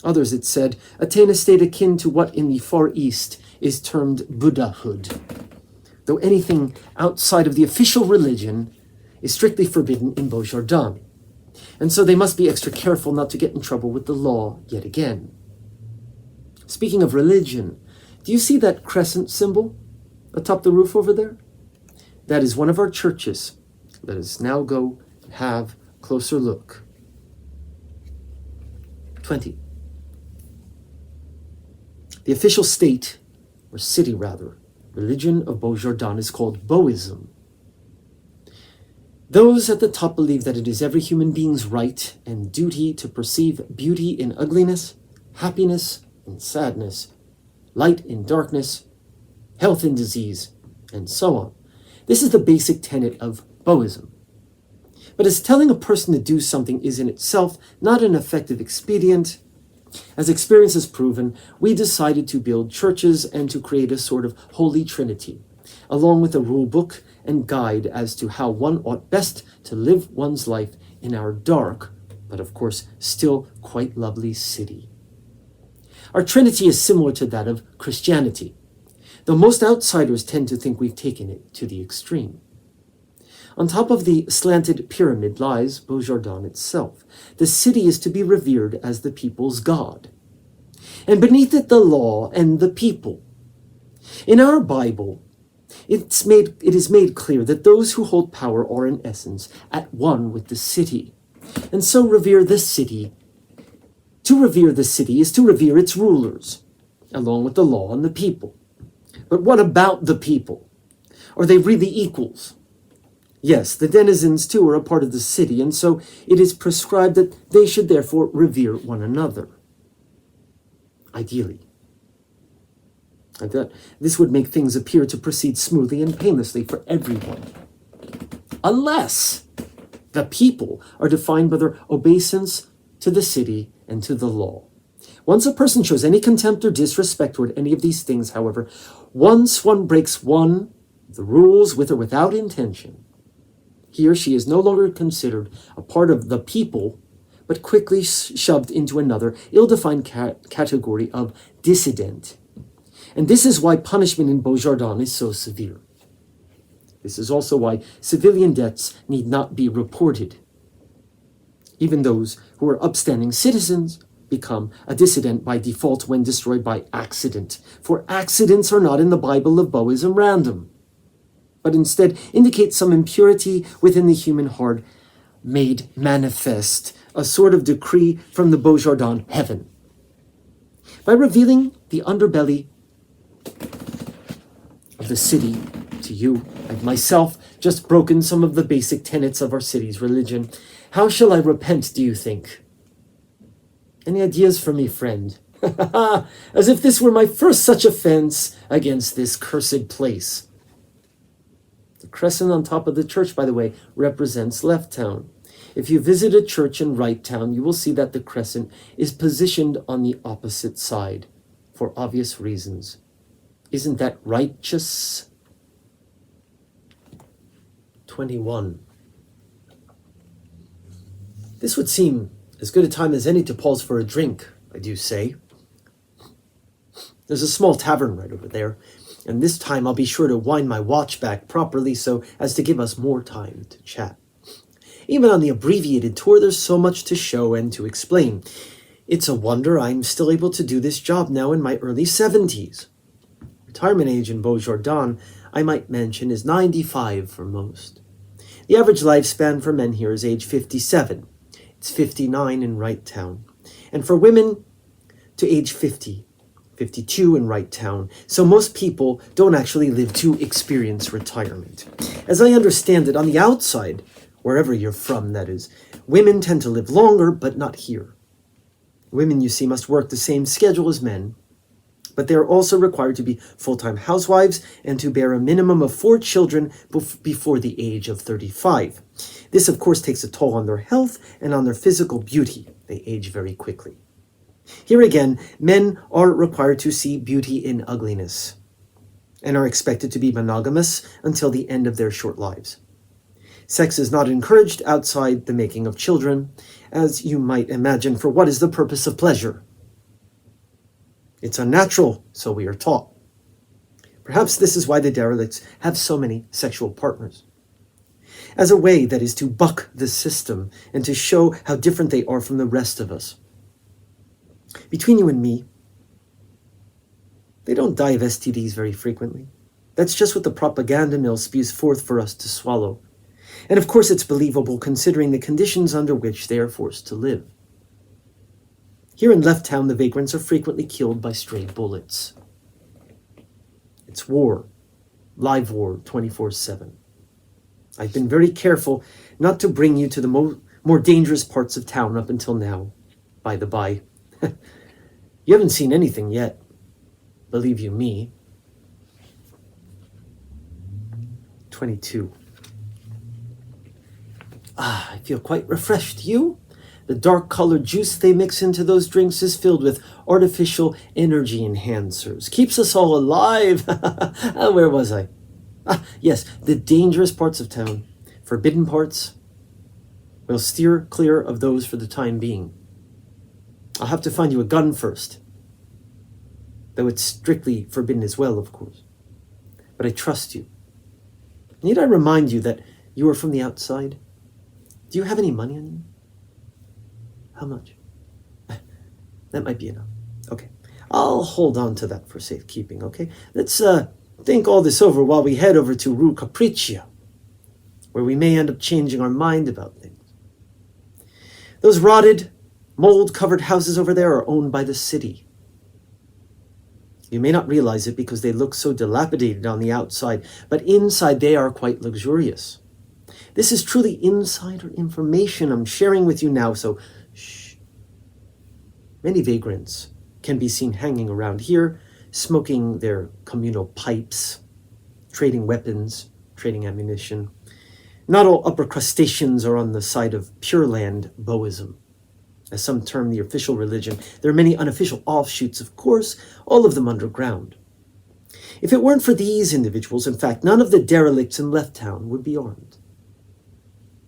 Others, it said, attain a state akin to what in the Far East is termed Buddhahood, though anything outside of the official religion is strictly forbidden in Beaujardin, and so they must be extra careful not to get in trouble with the law yet again. Speaking of religion, do you see that crescent symbol atop the roof over there? That is one of our churches. Let us now go and have a closer look. 20. The official state, or city rather, religion of Beaujardin is called Beauism. Those at the top believe that it is every human being's right and duty to perceive beauty in ugliness, happiness in sadness, light in darkness, health in disease, and so on. This is the basic tenet of Beauism. But as telling a person to do something is in itself not an effective expedient, as experience has proven, we decided to build churches and to create a sort of holy trinity, along with a rule book and guide as to how one ought best to live one's life in our dark, but of course still quite lovely city. Our trinity is similar to that of Christianity, though most outsiders tend to think we've taken it to the extreme. On top of the slanted pyramid lies Beaujardin itself. The city is to be revered as the people's God, and beneath it the law and the people. In our Bible, it is made clear that those who hold power are in essence at one with the city, and so revere the city. To revere the city is to revere its rulers, along with the law and the people. But what about the people? Are they really equals? Yes, the denizens too are a part of the city, and so it is prescribed that they should therefore revere one another. Ideally. I thought this would make things appear to proceed smoothly and painlessly for everyone. Unless the people are defined by their obeisance to the city and to the law. Once a person shows any contempt or disrespect toward any of these things, however, once one breaks one of the rules with or without intention, he or she is no longer considered a part of the people, but quickly shoved into another ill-defined category of dissident. And this is why punishment in Beaujardin is so severe. This is also why civilian debts need not be reported. Even those who are upstanding citizens become a dissident by default when destroyed by accident. For accidents are not in the Bible of Beauism random, but instead indicate some impurity within the human heart made manifest, a sort of decree from the Beaujardin heaven. By revealing the underbelly of the city to you, I've myself just broken some of the basic tenets of our city's religion. How shall I repent, do you think? Any ideas for me, friend? As if this were my first such offense against this cursed place. The crescent on top of the church, by the way, represents Left Town. If you visit a church in Right Town, you will see that the crescent is positioned on the opposite side, for obvious reasons. Isn't that righteous? 21. This would seem as good a time as any to pause for a drink, I do say. There's a small tavern right over there, and this time I'll be sure to wind my watch back properly so as to give us more time to chat. Even on the abbreviated tour, there's so much to show and to explain. It's a wonder I'm still able to do this job now in my early 70s. Retirement age in Beaujardin, I might mention, is 95 for most. The average lifespan for men here is age 57. It's 59 in Wright Town. And for women, to age 50, 52 in Wright Town. So most people don't actually live to experience retirement. As I understand it, on the outside, wherever you're from, that is, women tend to live longer, but not here. Women, you see, must work the same schedule as men, but they are also required to be full-time housewives and to bear a minimum of 4 children before the age of 35. This, of course, takes a toll on their health and on their physical beauty. They age very quickly. Here again, men are required to see beauty in ugliness and are expected to be monogamous until the end of their short lives. Sex is not encouraged outside the making of children, as you might imagine, for what is the purpose of pleasure? It's unnatural, so we are taught. Perhaps this is why the derelicts have so many sexual partners. As a way, that is, to buck the system and to show how different they are from the rest of us. Between you and me, they don't die of STDs very frequently. That's just what the propaganda mill spews forth for us to swallow. And of course it's believable considering the conditions under which they are forced to live. Here in Left Town, the vagrants are frequently killed by stray bullets. It's war, live war, 24/7. I've been very careful not to bring you to the more dangerous parts of town up until now, by the by. You haven't seen anything yet, believe you me. 22. I feel quite refreshed. You? The dark-colored juice they mix into those drinks is filled with artificial energy enhancers. Keeps us all alive. Where was I? Yes, the dangerous parts of town. Forbidden parts. We'll steer clear of those for the time being. I'll have to find you a gun first. Though it's strictly forbidden as well, of course. But I trust you. Need I remind you that you are from the outside? Do you have any money on you? How much? That might be enough. Okay. I'll hold on to that for safekeeping, okay? Let's think all this over while we head over to Rue Capriccio, where we may end up changing our mind about things. Those rotted, mold-covered houses over there are owned by the city. You may not realize it because they look so dilapidated on the outside, but inside they are quite luxurious. This is truly insider information I'm sharing with you now, so shh. Many vagrants can be seen hanging around here, smoking their communal pipes, trading weapons, trading ammunition. Not all upper crustaceans are on the side of Pure Land Boism, as some term the official religion. There are many unofficial offshoots, of course, all of them underground. If it weren't for these individuals, in fact, none of the derelicts in Left Town would be armed.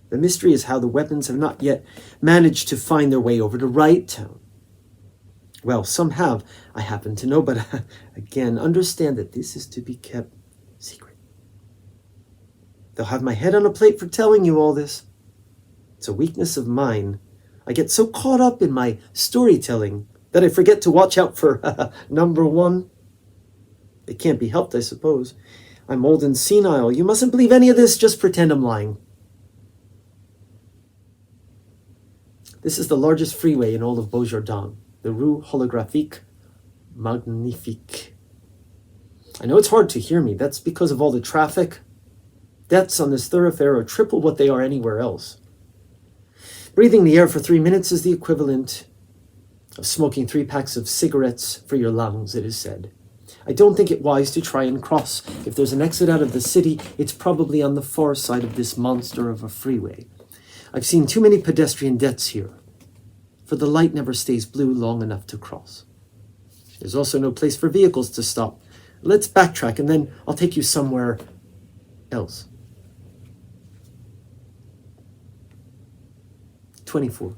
The mystery is how the weapons have not yet managed to find their way over to Wright Town. Well, some have, I happen to know, but again, understand that this is to be kept secret. They'll have my head on a plate for telling you all this. It's a weakness of mine. I get so caught up in my storytelling that I forget to watch out for number one. It can't be helped, I suppose. I'm old and senile. You mustn't believe any of this. Just pretend I'm lying. This is the largest freeway in all of Beaujardin, the Rue Holographique Magnifique. I know it's hard to hear me. That's because of all the traffic. Deaths on this thoroughfare are triple what they are anywhere else. Breathing the air for 3 minutes is the equivalent of smoking 3 packs of cigarettes for your lungs, it is said. I don't think it wise to try and cross. If there's an exit out of the city, it's probably on the far side of this monster of a freeway. I've seen too many pedestrian deaths here, for the light never stays blue long enough to cross. There's also no place for vehicles to stop. Let's backtrack, and then I'll take you somewhere else. 24.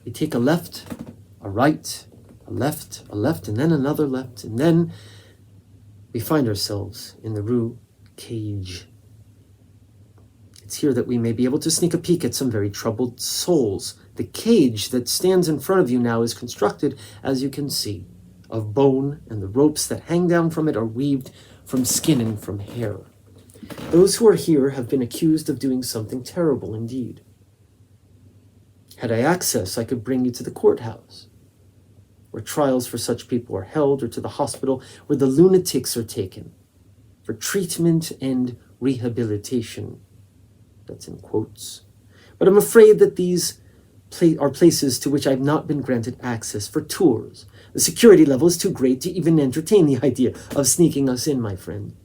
We take a left, a right, a left, and then another left, and then we find ourselves in the Rue Cage. It's here that we may be able to sneak a peek at some very troubled souls. The cage that stands in front of you now is constructed, as you can see, of bone, and the ropes that hang down from it are weaved from skin and from hair. Those who are here have been accused of doing something terrible indeed. Had I access, I could bring you to the courthouse, where trials for such people are held, or to the hospital where the lunatics are taken for treatment and rehabilitation. That's in quotes. But I'm afraid that these are places to which I've not been granted access for tours. The security level is too great to even entertain the idea of sneaking us in, my friend.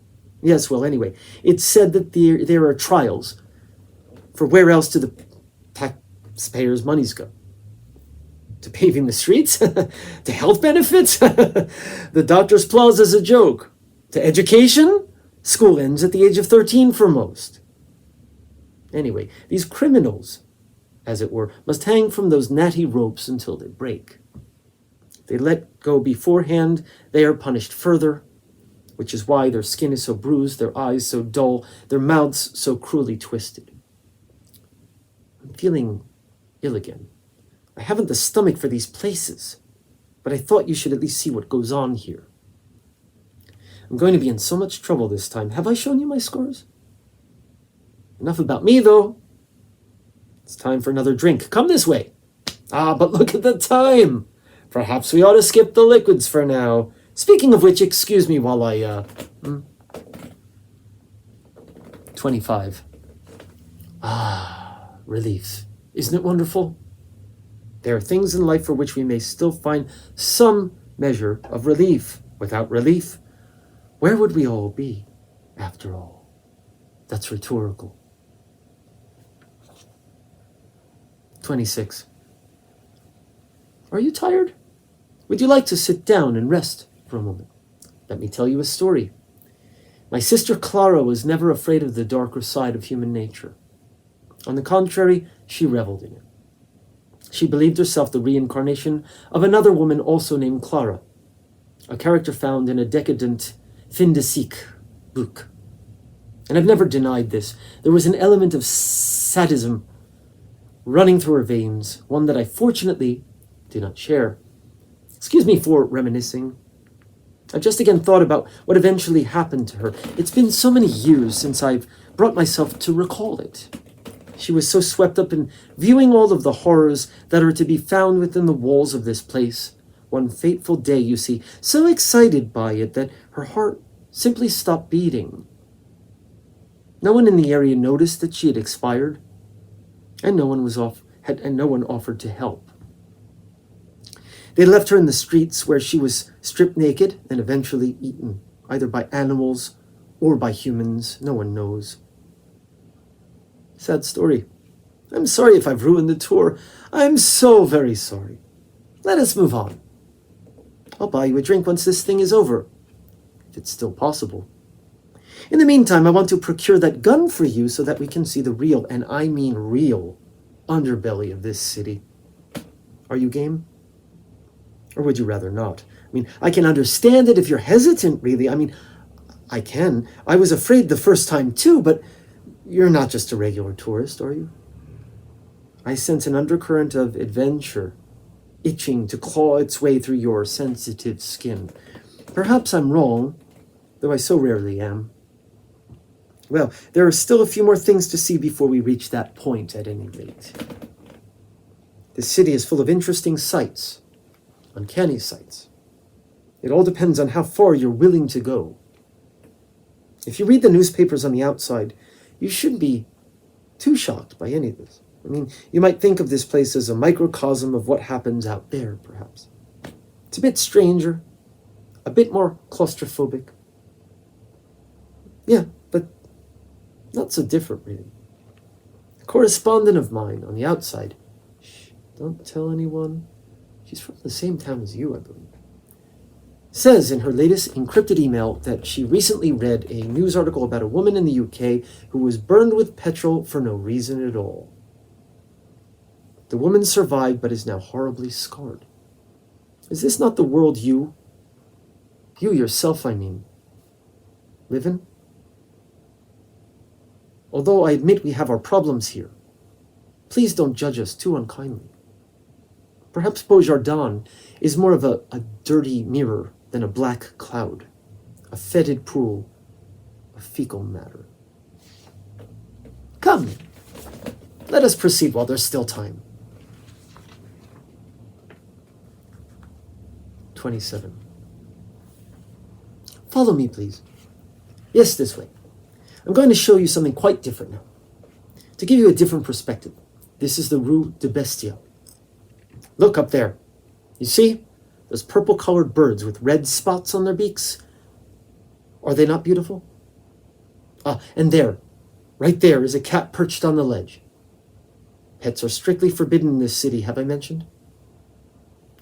Yes, well, anyway, it's said that there are trials. For where else do the taxpayers' monies go? To paving the streets? To health benefits? The doctor's plaza is a joke. To education? School ends at the age of 13 for most. Anyway, these criminals, as it were, must hang from those natty ropes until they break. If they let go beforehand, they are punished further, which is why their skin is so bruised, their eyes so dull, their mouths so cruelly twisted. I'm feeling ill again. I haven't the stomach for these places, but I thought you should at least see what goes on here. I'm going to be in so much trouble this time. Have I shown you my scars? Enough about me, though. It's time for another drink. Come this way. But look at the time. Perhaps we ought to skip the liquids for now. Speaking of which, excuse me while I, 25. Relief. Isn't it wonderful? There are things in life for which we may still find some measure of relief. Without relief, where would we all be, after all? That's rhetorical. 26. Are you tired? Would you like to sit down and rest for a moment? Let me tell you a story. My sister Clara was never afraid of the darker side of human nature. On the contrary, she reveled in it. She believed herself the reincarnation of another woman also named Clara, a character found in a decadent fin de siècle book. And I've never denied this. There was an element of sadism running through her veins, one that I fortunately did not share. Excuse me for reminiscing. I've just again thought about what eventually happened to her. It's been so many years since I've brought myself to recall it. She was so swept up in viewing all of the horrors that are to be found within the walls of this place. One fateful day, you see, so excited by it that her heart simply stopped beating. No one in the area noticed that she had expired, and no one offered to help. They left her in the streets where she was stripped naked and eventually eaten, either by animals or by humans. No one knows. Sad story. I'm sorry if I've ruined the tour. I'm so very sorry. Let us move on. I'll buy you a drink once this thing is over, if it's still possible. In the meantime, I want to procure that gun for you so that we can see the real, and I mean real, underbelly of this city. Are you game? Or would you rather not? I mean, I can understand it if you're hesitant, really. I mean, I can. I was afraid the first time too, but you're not just a regular tourist, are you? I sense an undercurrent of adventure, itching to claw its way through your sensitive skin. Perhaps I'm wrong, though I so rarely am. Well, there are still a few more things to see before we reach that point, at any rate. The city is full of interesting sights, uncanny sights. It all depends on how far you're willing to go. If you read the newspapers on the outside, you shouldn't be too shocked by any of this. I mean, you might think of this place as a microcosm of what happens out there, perhaps. It's a bit stranger, a bit more claustrophobic. Yeah, but not so different, really. A correspondent of mine on the outside, shh, don't tell anyone, she's from the same town as you, I believe, says in her latest encrypted email that she recently read a news article about a woman in the UK who was burned with petrol for no reason at all. The woman survived, but is now horribly scarred. Is this not the world you yourself, I mean, live in? Although I admit we have our problems here, please don't judge us too unkindly. Perhaps Beaujardin is more of a dirty mirror than a black cloud, a fetid pool of fecal matter. Come, let us proceed while there's still time. 27. Follow me, please. Yes, this way. I'm going to show you something quite different now. To give you a different perspective, this is the Rue de Bestia. Look up there. You see? Those purple-colored birds with red spots on their beaks. Are they not beautiful? And there, right there, is a cat perched on the ledge. Pets are strictly forbidden in this city, have I mentioned?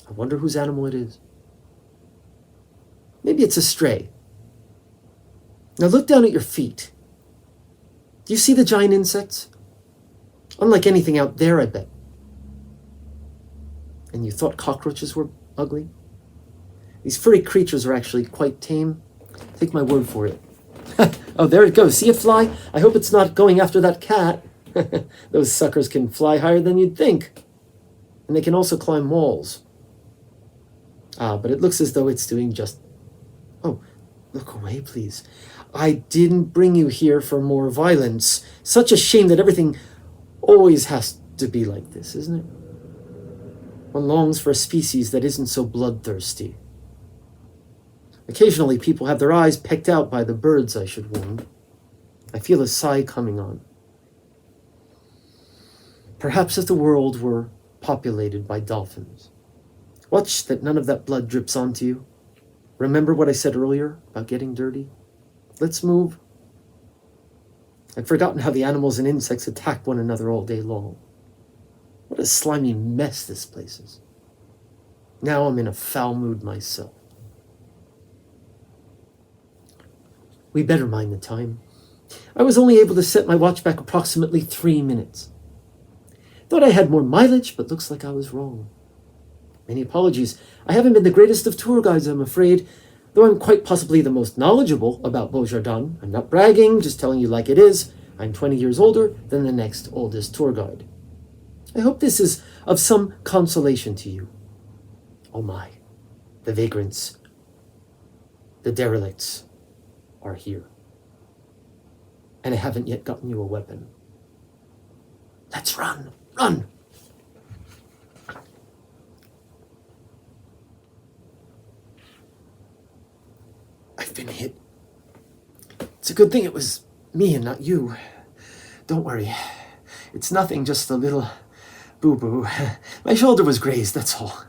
I wonder whose animal it is. Maybe it's a stray. Now look down at your feet. Do you see the giant insects? Unlike anything out there, I bet. And you thought cockroaches were ugly? These furry creatures are actually quite tame. Take my word for it. Oh, there it goes. See a fly? I hope it's not going after that cat. Those suckers can fly higher than you'd think. And they can also climb walls. But it looks as though it's doing just... Oh, look away, please. I didn't bring you here for more violence. Such a shame that everything always has to be like this, isn't it? One longs for a species that isn't so bloodthirsty. Occasionally, people have their eyes pecked out by the birds, I should warn. I feel a sigh coming on. Perhaps if the world were populated by dolphins. Watch that none of that blood drips onto you. Remember what I said earlier about getting dirty? Let's move. I'd forgotten how the animals and insects attack one another all day long. What a slimy mess this place is. Now I'm in a foul mood myself. We better mind the time. I was only able to set my watch back approximately 3 minutes. Thought I had more mileage, but looks like I was wrong. Many apologies. I haven't been the greatest of tour guides, I'm afraid, though I'm quite possibly the most knowledgeable about Beaujardin. I'm not bragging, just telling you like it is. I'm 20 years older than the next oldest tour guide. I hope this is of some consolation to you. Oh my, the vagrants, the derelicts are here. And I haven't yet gotten you a weapon. Let's run, run! I've been hit. It's a good thing it was me and not you. Don't worry. It's nothing, just a little boo-boo. My shoulder was grazed, that's all.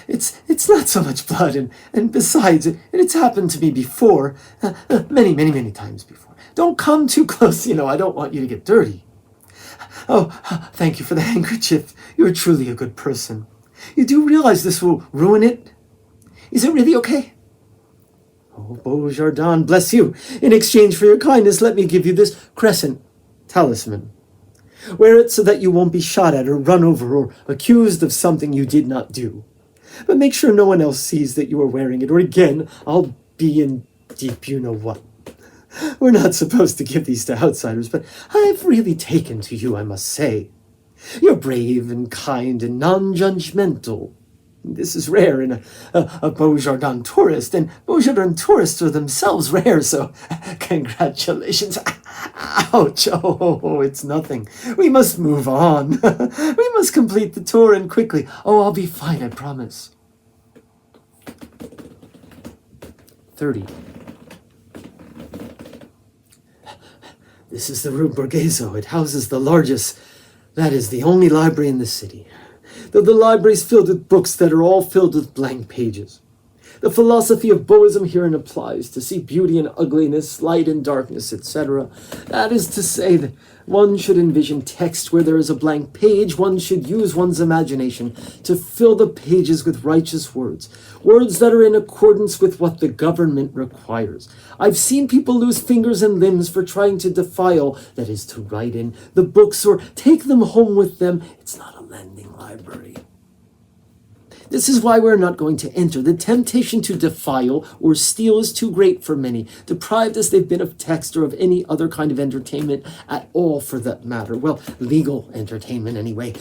It's not so much blood, and besides, it's happened to me before. Many times before. Don't come too close, I don't want you to get dirty. Oh, thank you for the handkerchief. You're truly a good person. You do realize this will ruin it? Is it really okay? Oh, Beaujardin, bless you. In exchange for your kindness, let me give you this crescent talisman. Wear it so that you won't be shot at or run over or accused of something you did not do. But make sure no one else sees that you are wearing it, or again, I'll be in deep you-know-what. We're not supposed to give these to outsiders, but I've really taken to you, I must say. You're brave and kind and non-judgmental. This is rare in a Beaujardin tourist, and Beaujardin tourists are themselves rare, so congratulations. Ouch, oh, it's nothing. We must move on. We must complete the tour, and quickly. Oh, I'll be fine, I promise. 30. This is the Rue Borghese. It houses the largest, that is, the only library in the city. Though the library is filled with books that are all filled with blank pages. The philosophy of Boism herein applies to see beauty and ugliness, light and darkness, etc. That is to say that one should envision text where there is a blank page. One should use one's imagination to fill the pages with righteous words. Words that are in accordance with what the government requires. I've seen people lose fingers and limbs for trying to defile, that is to write in, the books or take them home with them. It's not a lending library. This is why we're not going to enter. The temptation to defile or steal is too great for many, deprived as they've been of text or of any other kind of entertainment at all for that matter. Well, legal entertainment anyway.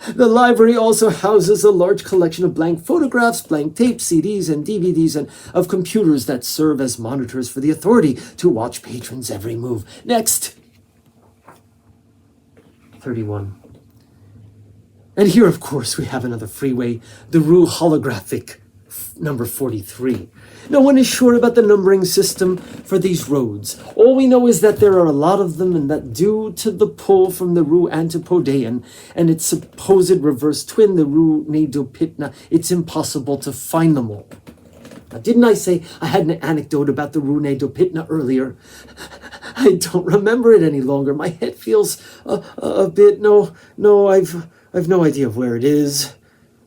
The library also houses a large collection of blank photographs, blank tapes, CDs, and DVDs, and of computers that serve as monitors for the authority to watch patrons' every move. Next. 31. And here, of course, we have another freeway, the Rue Holographic, number 43. No one is sure about the numbering system for these roads. All we know is that there are a lot of them, and that due to the pull from the Rue Antipodean and its supposed reverse twin, the Rue Nedopitna, it's impossible to find them all. Now, didn't I say I had an anecdote about the Rue Nedopitna earlier? I don't remember it any longer. My head feels a bit... No, I've no idea of where it is.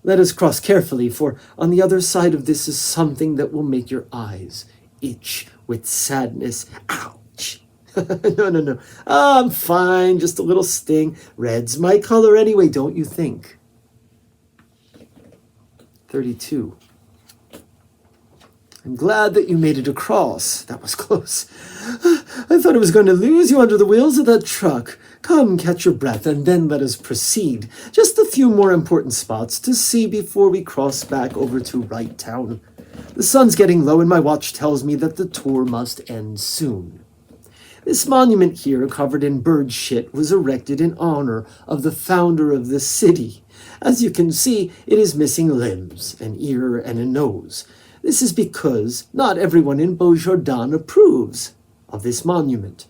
Let us cross carefully, for on the other side of this is something that will make your eyes itch with sadness. Ouch! No. I'm fine, just a little sting. Red's my color anyway, don't you think? 32. I'm glad that you made it across. That was close. I thought I was going to lose you under the wheels of that truck. Come, catch your breath, and then let us proceed. Just a few more important spots to see before we cross back over to Wright Town. The sun's getting low, and my watch tells me that the tour must end soon. This monument here, covered in bird shit, was erected in honor of the founder of the city. As you can see, it is missing limbs, an ear, and a nose. This is because not everyone in Beaujardin approves of this monument.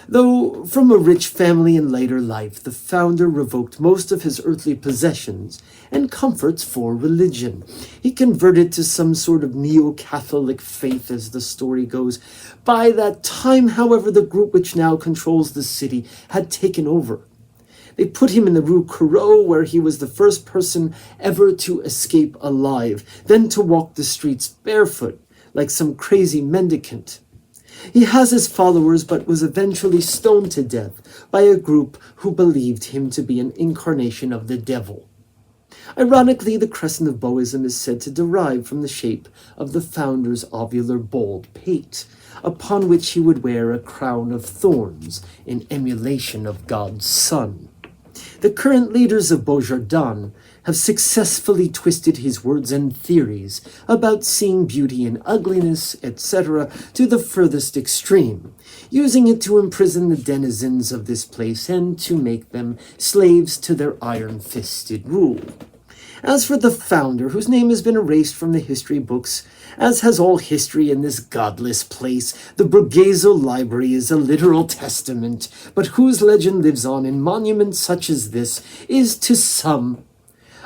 Though from a rich family in later life, the founder revoked most of his earthly possessions and comforts for religion. He converted to some sort of neo-Catholic faith, as the story goes. By that time, however, the group which now controls the city had taken over. They put him in the Rue Corot, where he was the first person ever to escape alive, then to walk the streets barefoot, like some crazy mendicant. He has his followers, but was eventually stoned to death by a group who believed him to be an incarnation of the devil. Ironically, the crescent of Boism is said to derive from the shape of the founder's ovular bald pate, upon which he would wear a crown of thorns in emulation of God's son. The current leaders of Beaujardin have successfully twisted his words and theories about seeing beauty in ugliness, etc., to the furthest extreme, using it to imprison the denizens of this place and to make them slaves to their iron-fisted rule. As for the founder, whose name has been erased from the history books, as has all history in this godless place, the Borghese Library is a literal testament, but whose legend lives on in monuments such as this, is to some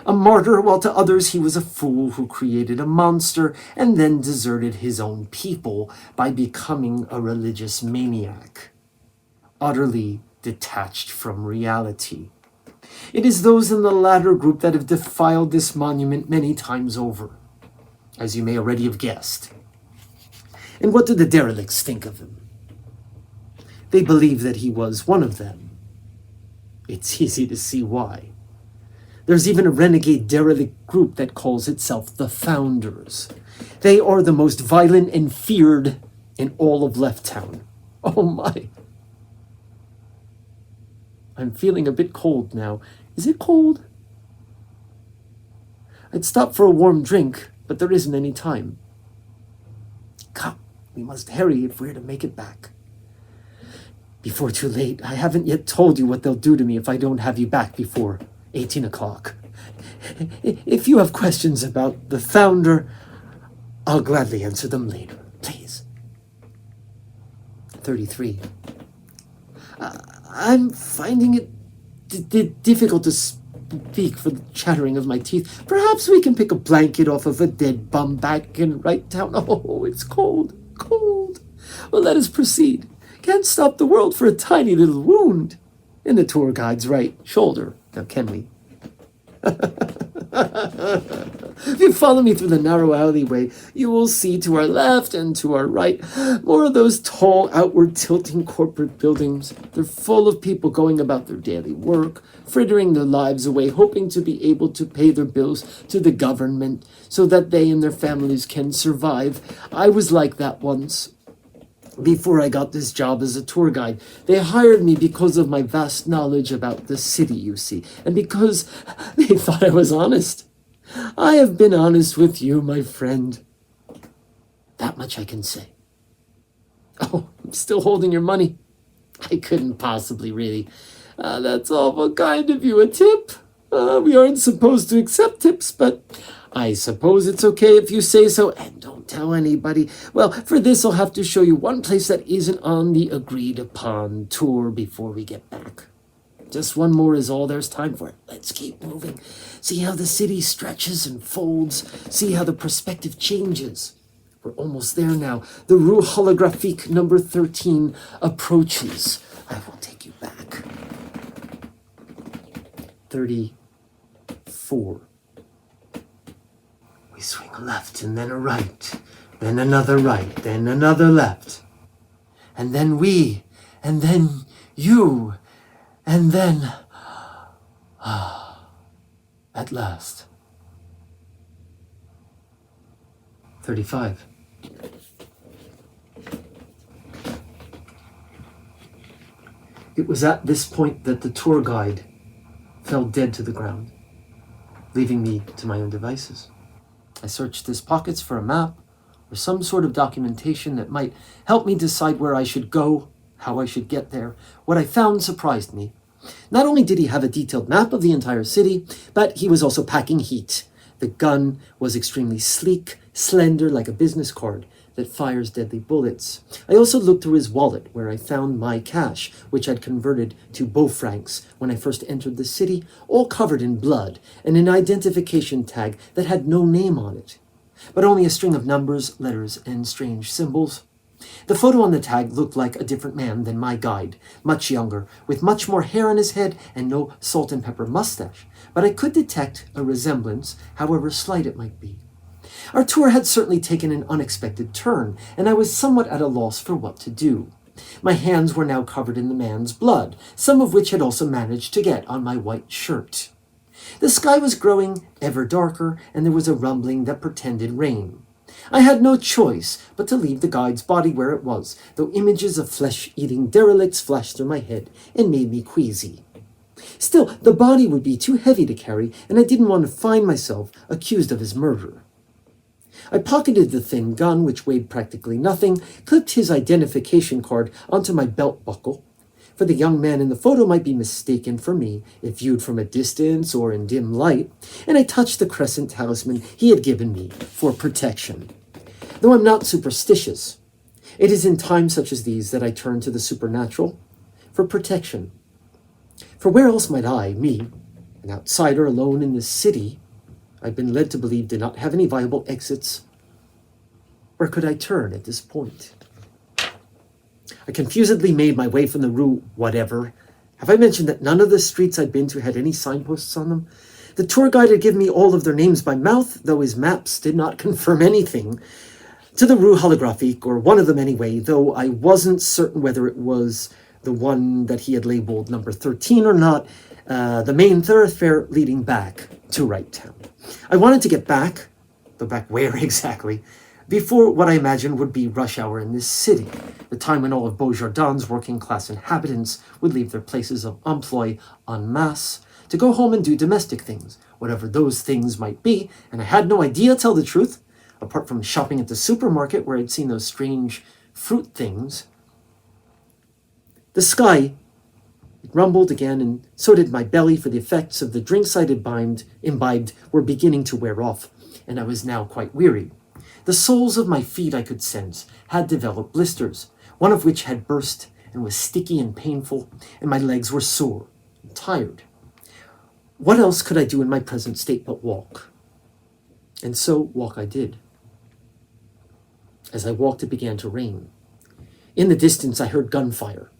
a martyr, while to others he was a fool who created a monster and then deserted his own people by becoming a religious maniac, utterly detached from reality. It is those in the latter group that have defiled this monument many times over, as you may already have guessed. And what do the derelicts think of him? They believe that he was one of them. It's easy to see why. There's even a renegade derelict group that calls itself the Founders. They are the most violent and feared in all of Left Town. Oh my. I'm feeling a bit cold now. Is it cold? I'd stop for a warm drink, but there isn't any time. Come, we must hurry if we're to make it back. Before too late, I haven't yet told you what they'll do to me if I don't have you back before 18 o'clock. If you have questions about the Founder, I'll gladly answer them later, please. 33. I'm finding it difficult to speak for the chattering of my teeth. Perhaps we can pick a blanket off of a dead bum back in Wright Town. Oh, it's cold, cold. Well, let us proceed. Can't stop the world for a tiny little wound in the tour guide's right shoulder. Now, can we? If you follow me through the narrow alleyway, you will see to our left and to our right more of those tall, outward tilting corporate buildings. They're full of people going about their daily work, frittering their lives away, hoping to be able to pay their bills to the government so that they and their families can survive. I was like that once. Before I got this job as a tour guide, they hired me because of my vast knowledge about the city, you see, and because they thought I was honest. I have been honest with you, my friend. That much I can say. Oh, I'm still holding your money. I couldn't possibly, really. That's awful kind of you. A tip? We aren't supposed to accept tips, but I suppose it's okay if you say so, and don't tell anybody. Well, for this I'll have to show you one place that isn't on the agreed-upon tour before we get back. Just one more is all there's time for. Let's keep moving. See how the city stretches and folds. See how the perspective changes. We're almost there now. The Rue Holographique number 13 approaches. I will take you back. 34. We swing a left and then a right, then another right, then another left. And then we, and then you, and then, at last. 35. It was at this point that the tour guide fell dead to the ground, leaving me to my own devices. I searched his pockets for a map or some sort of documentation that might help me decide where I should go, how I should get there. What I found surprised me. Not only did he have a detailed map of the entire city, but he was also packing heat. The gun was extremely sleek, slender, like a business card that fires deadly bullets. I also looked through his wallet, where I found my cash, which I'd converted to beau francs when I first entered the city, all covered in blood, and an identification tag that had no name on it, but only a string of numbers, letters, and strange symbols. The photo on the tag looked like a different man than my guide, much younger, with much more hair on his head and no salt and pepper mustache, but I could detect a resemblance, however slight it might be. Our tour had certainly taken an unexpected turn, and I was somewhat at a loss for what to do. My hands were now covered in the man's blood, some of which had also managed to get on my white shirt. The sky was growing ever darker, and there was a rumbling that portended rain. I had no choice but to leave the guide's body where it was, though images of flesh-eating derelicts flashed through my head and made me queasy. Still, the body would be too heavy to carry, and I didn't want to find myself accused of his murder. I pocketed the thin gun, which weighed practically nothing, clipped his identification card onto my belt buckle, for the young man in the photo might be mistaken for me if viewed from a distance or in dim light, and I touched the crescent talisman he had given me for protection. Though I'm not superstitious, it is in times such as these that I turn to the supernatural for protection. For where else might I, me, an outsider alone in this city, I've been led to believe did not have any viable exits, where could I turn at this point? I confusedly made my way from the Rue whatever. Have I mentioned that none of the streets I'd been to had any signposts on them? The tour guide had given me all of their names by mouth, though his maps did not confirm anything. To the Rue Holographique, or one of them anyway, though I wasn't certain whether it was the one that he had labeled number 13 or not, the main thoroughfare leading back to Right Town. I wanted to get back, though back where exactly, before what I imagined would be rush hour in this city, the time when all of Beaujardin's working-class inhabitants would leave their places of emploi en masse to go home and do domestic things, whatever those things might be, and I had no idea, tell the truth, apart from shopping at the supermarket where I'd seen those strange fruit things. The sky, it rumbled again, and so did my belly, for the effects of the drinks I'd imbibed were beginning to wear off, and I was now quite weary. The soles of my feet, I could sense, had developed blisters, one of which had burst and was sticky and painful, and my legs were sore and tired. What else could I do in my present state but walk? And so walk I did. As I walked, it began to rain. In the distance, I heard gunfire.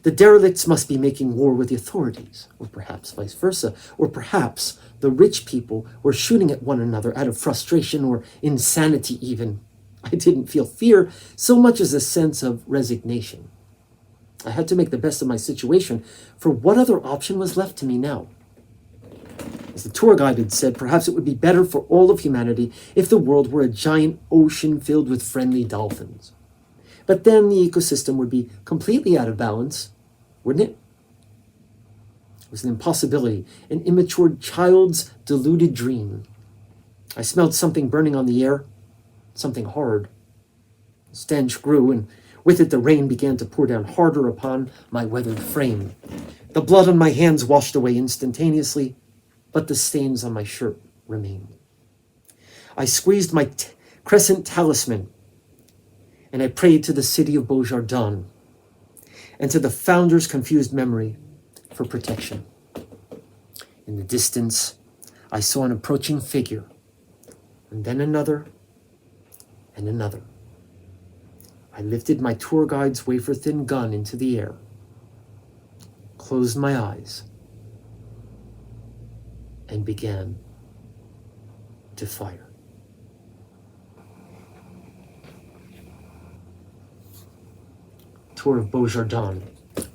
The derelicts must be making war with the authorities, or perhaps vice versa, or perhaps the rich people were shooting at one another out of frustration or insanity even. I didn't feel fear so much as a sense of resignation. I had to make the best of my situation, for what other option was left to me now? As the tour guide had said, perhaps it would be better for all of humanity if the world were a giant ocean filled with friendly dolphins. But then the ecosystem would be completely out of balance, wouldn't it? It was an impossibility, an immature child's deluded dream. I smelled something burning on the air, something hard. The stench grew, and with it the rain began to pour down harder upon my weathered frame. The blood on my hands washed away instantaneously, but the stains on my shirt remained. I squeezed my crescent talisman, and I prayed to the city of Beaujardin and to the founder's confused memory for protection. In the distance, I saw an approaching figure, and then another, and another. I lifted my tour guide's wafer-thin gun into the air, closed my eyes, and began to fire. Tour of Beaujardin,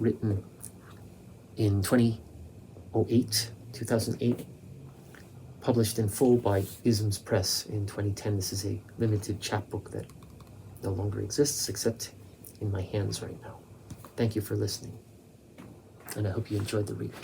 written in 2008, published in full by ISMs Press in 2010. This is a limited chapbook that no longer exists except in my hands right now. Thank you for listening, and I hope you enjoyed the reading.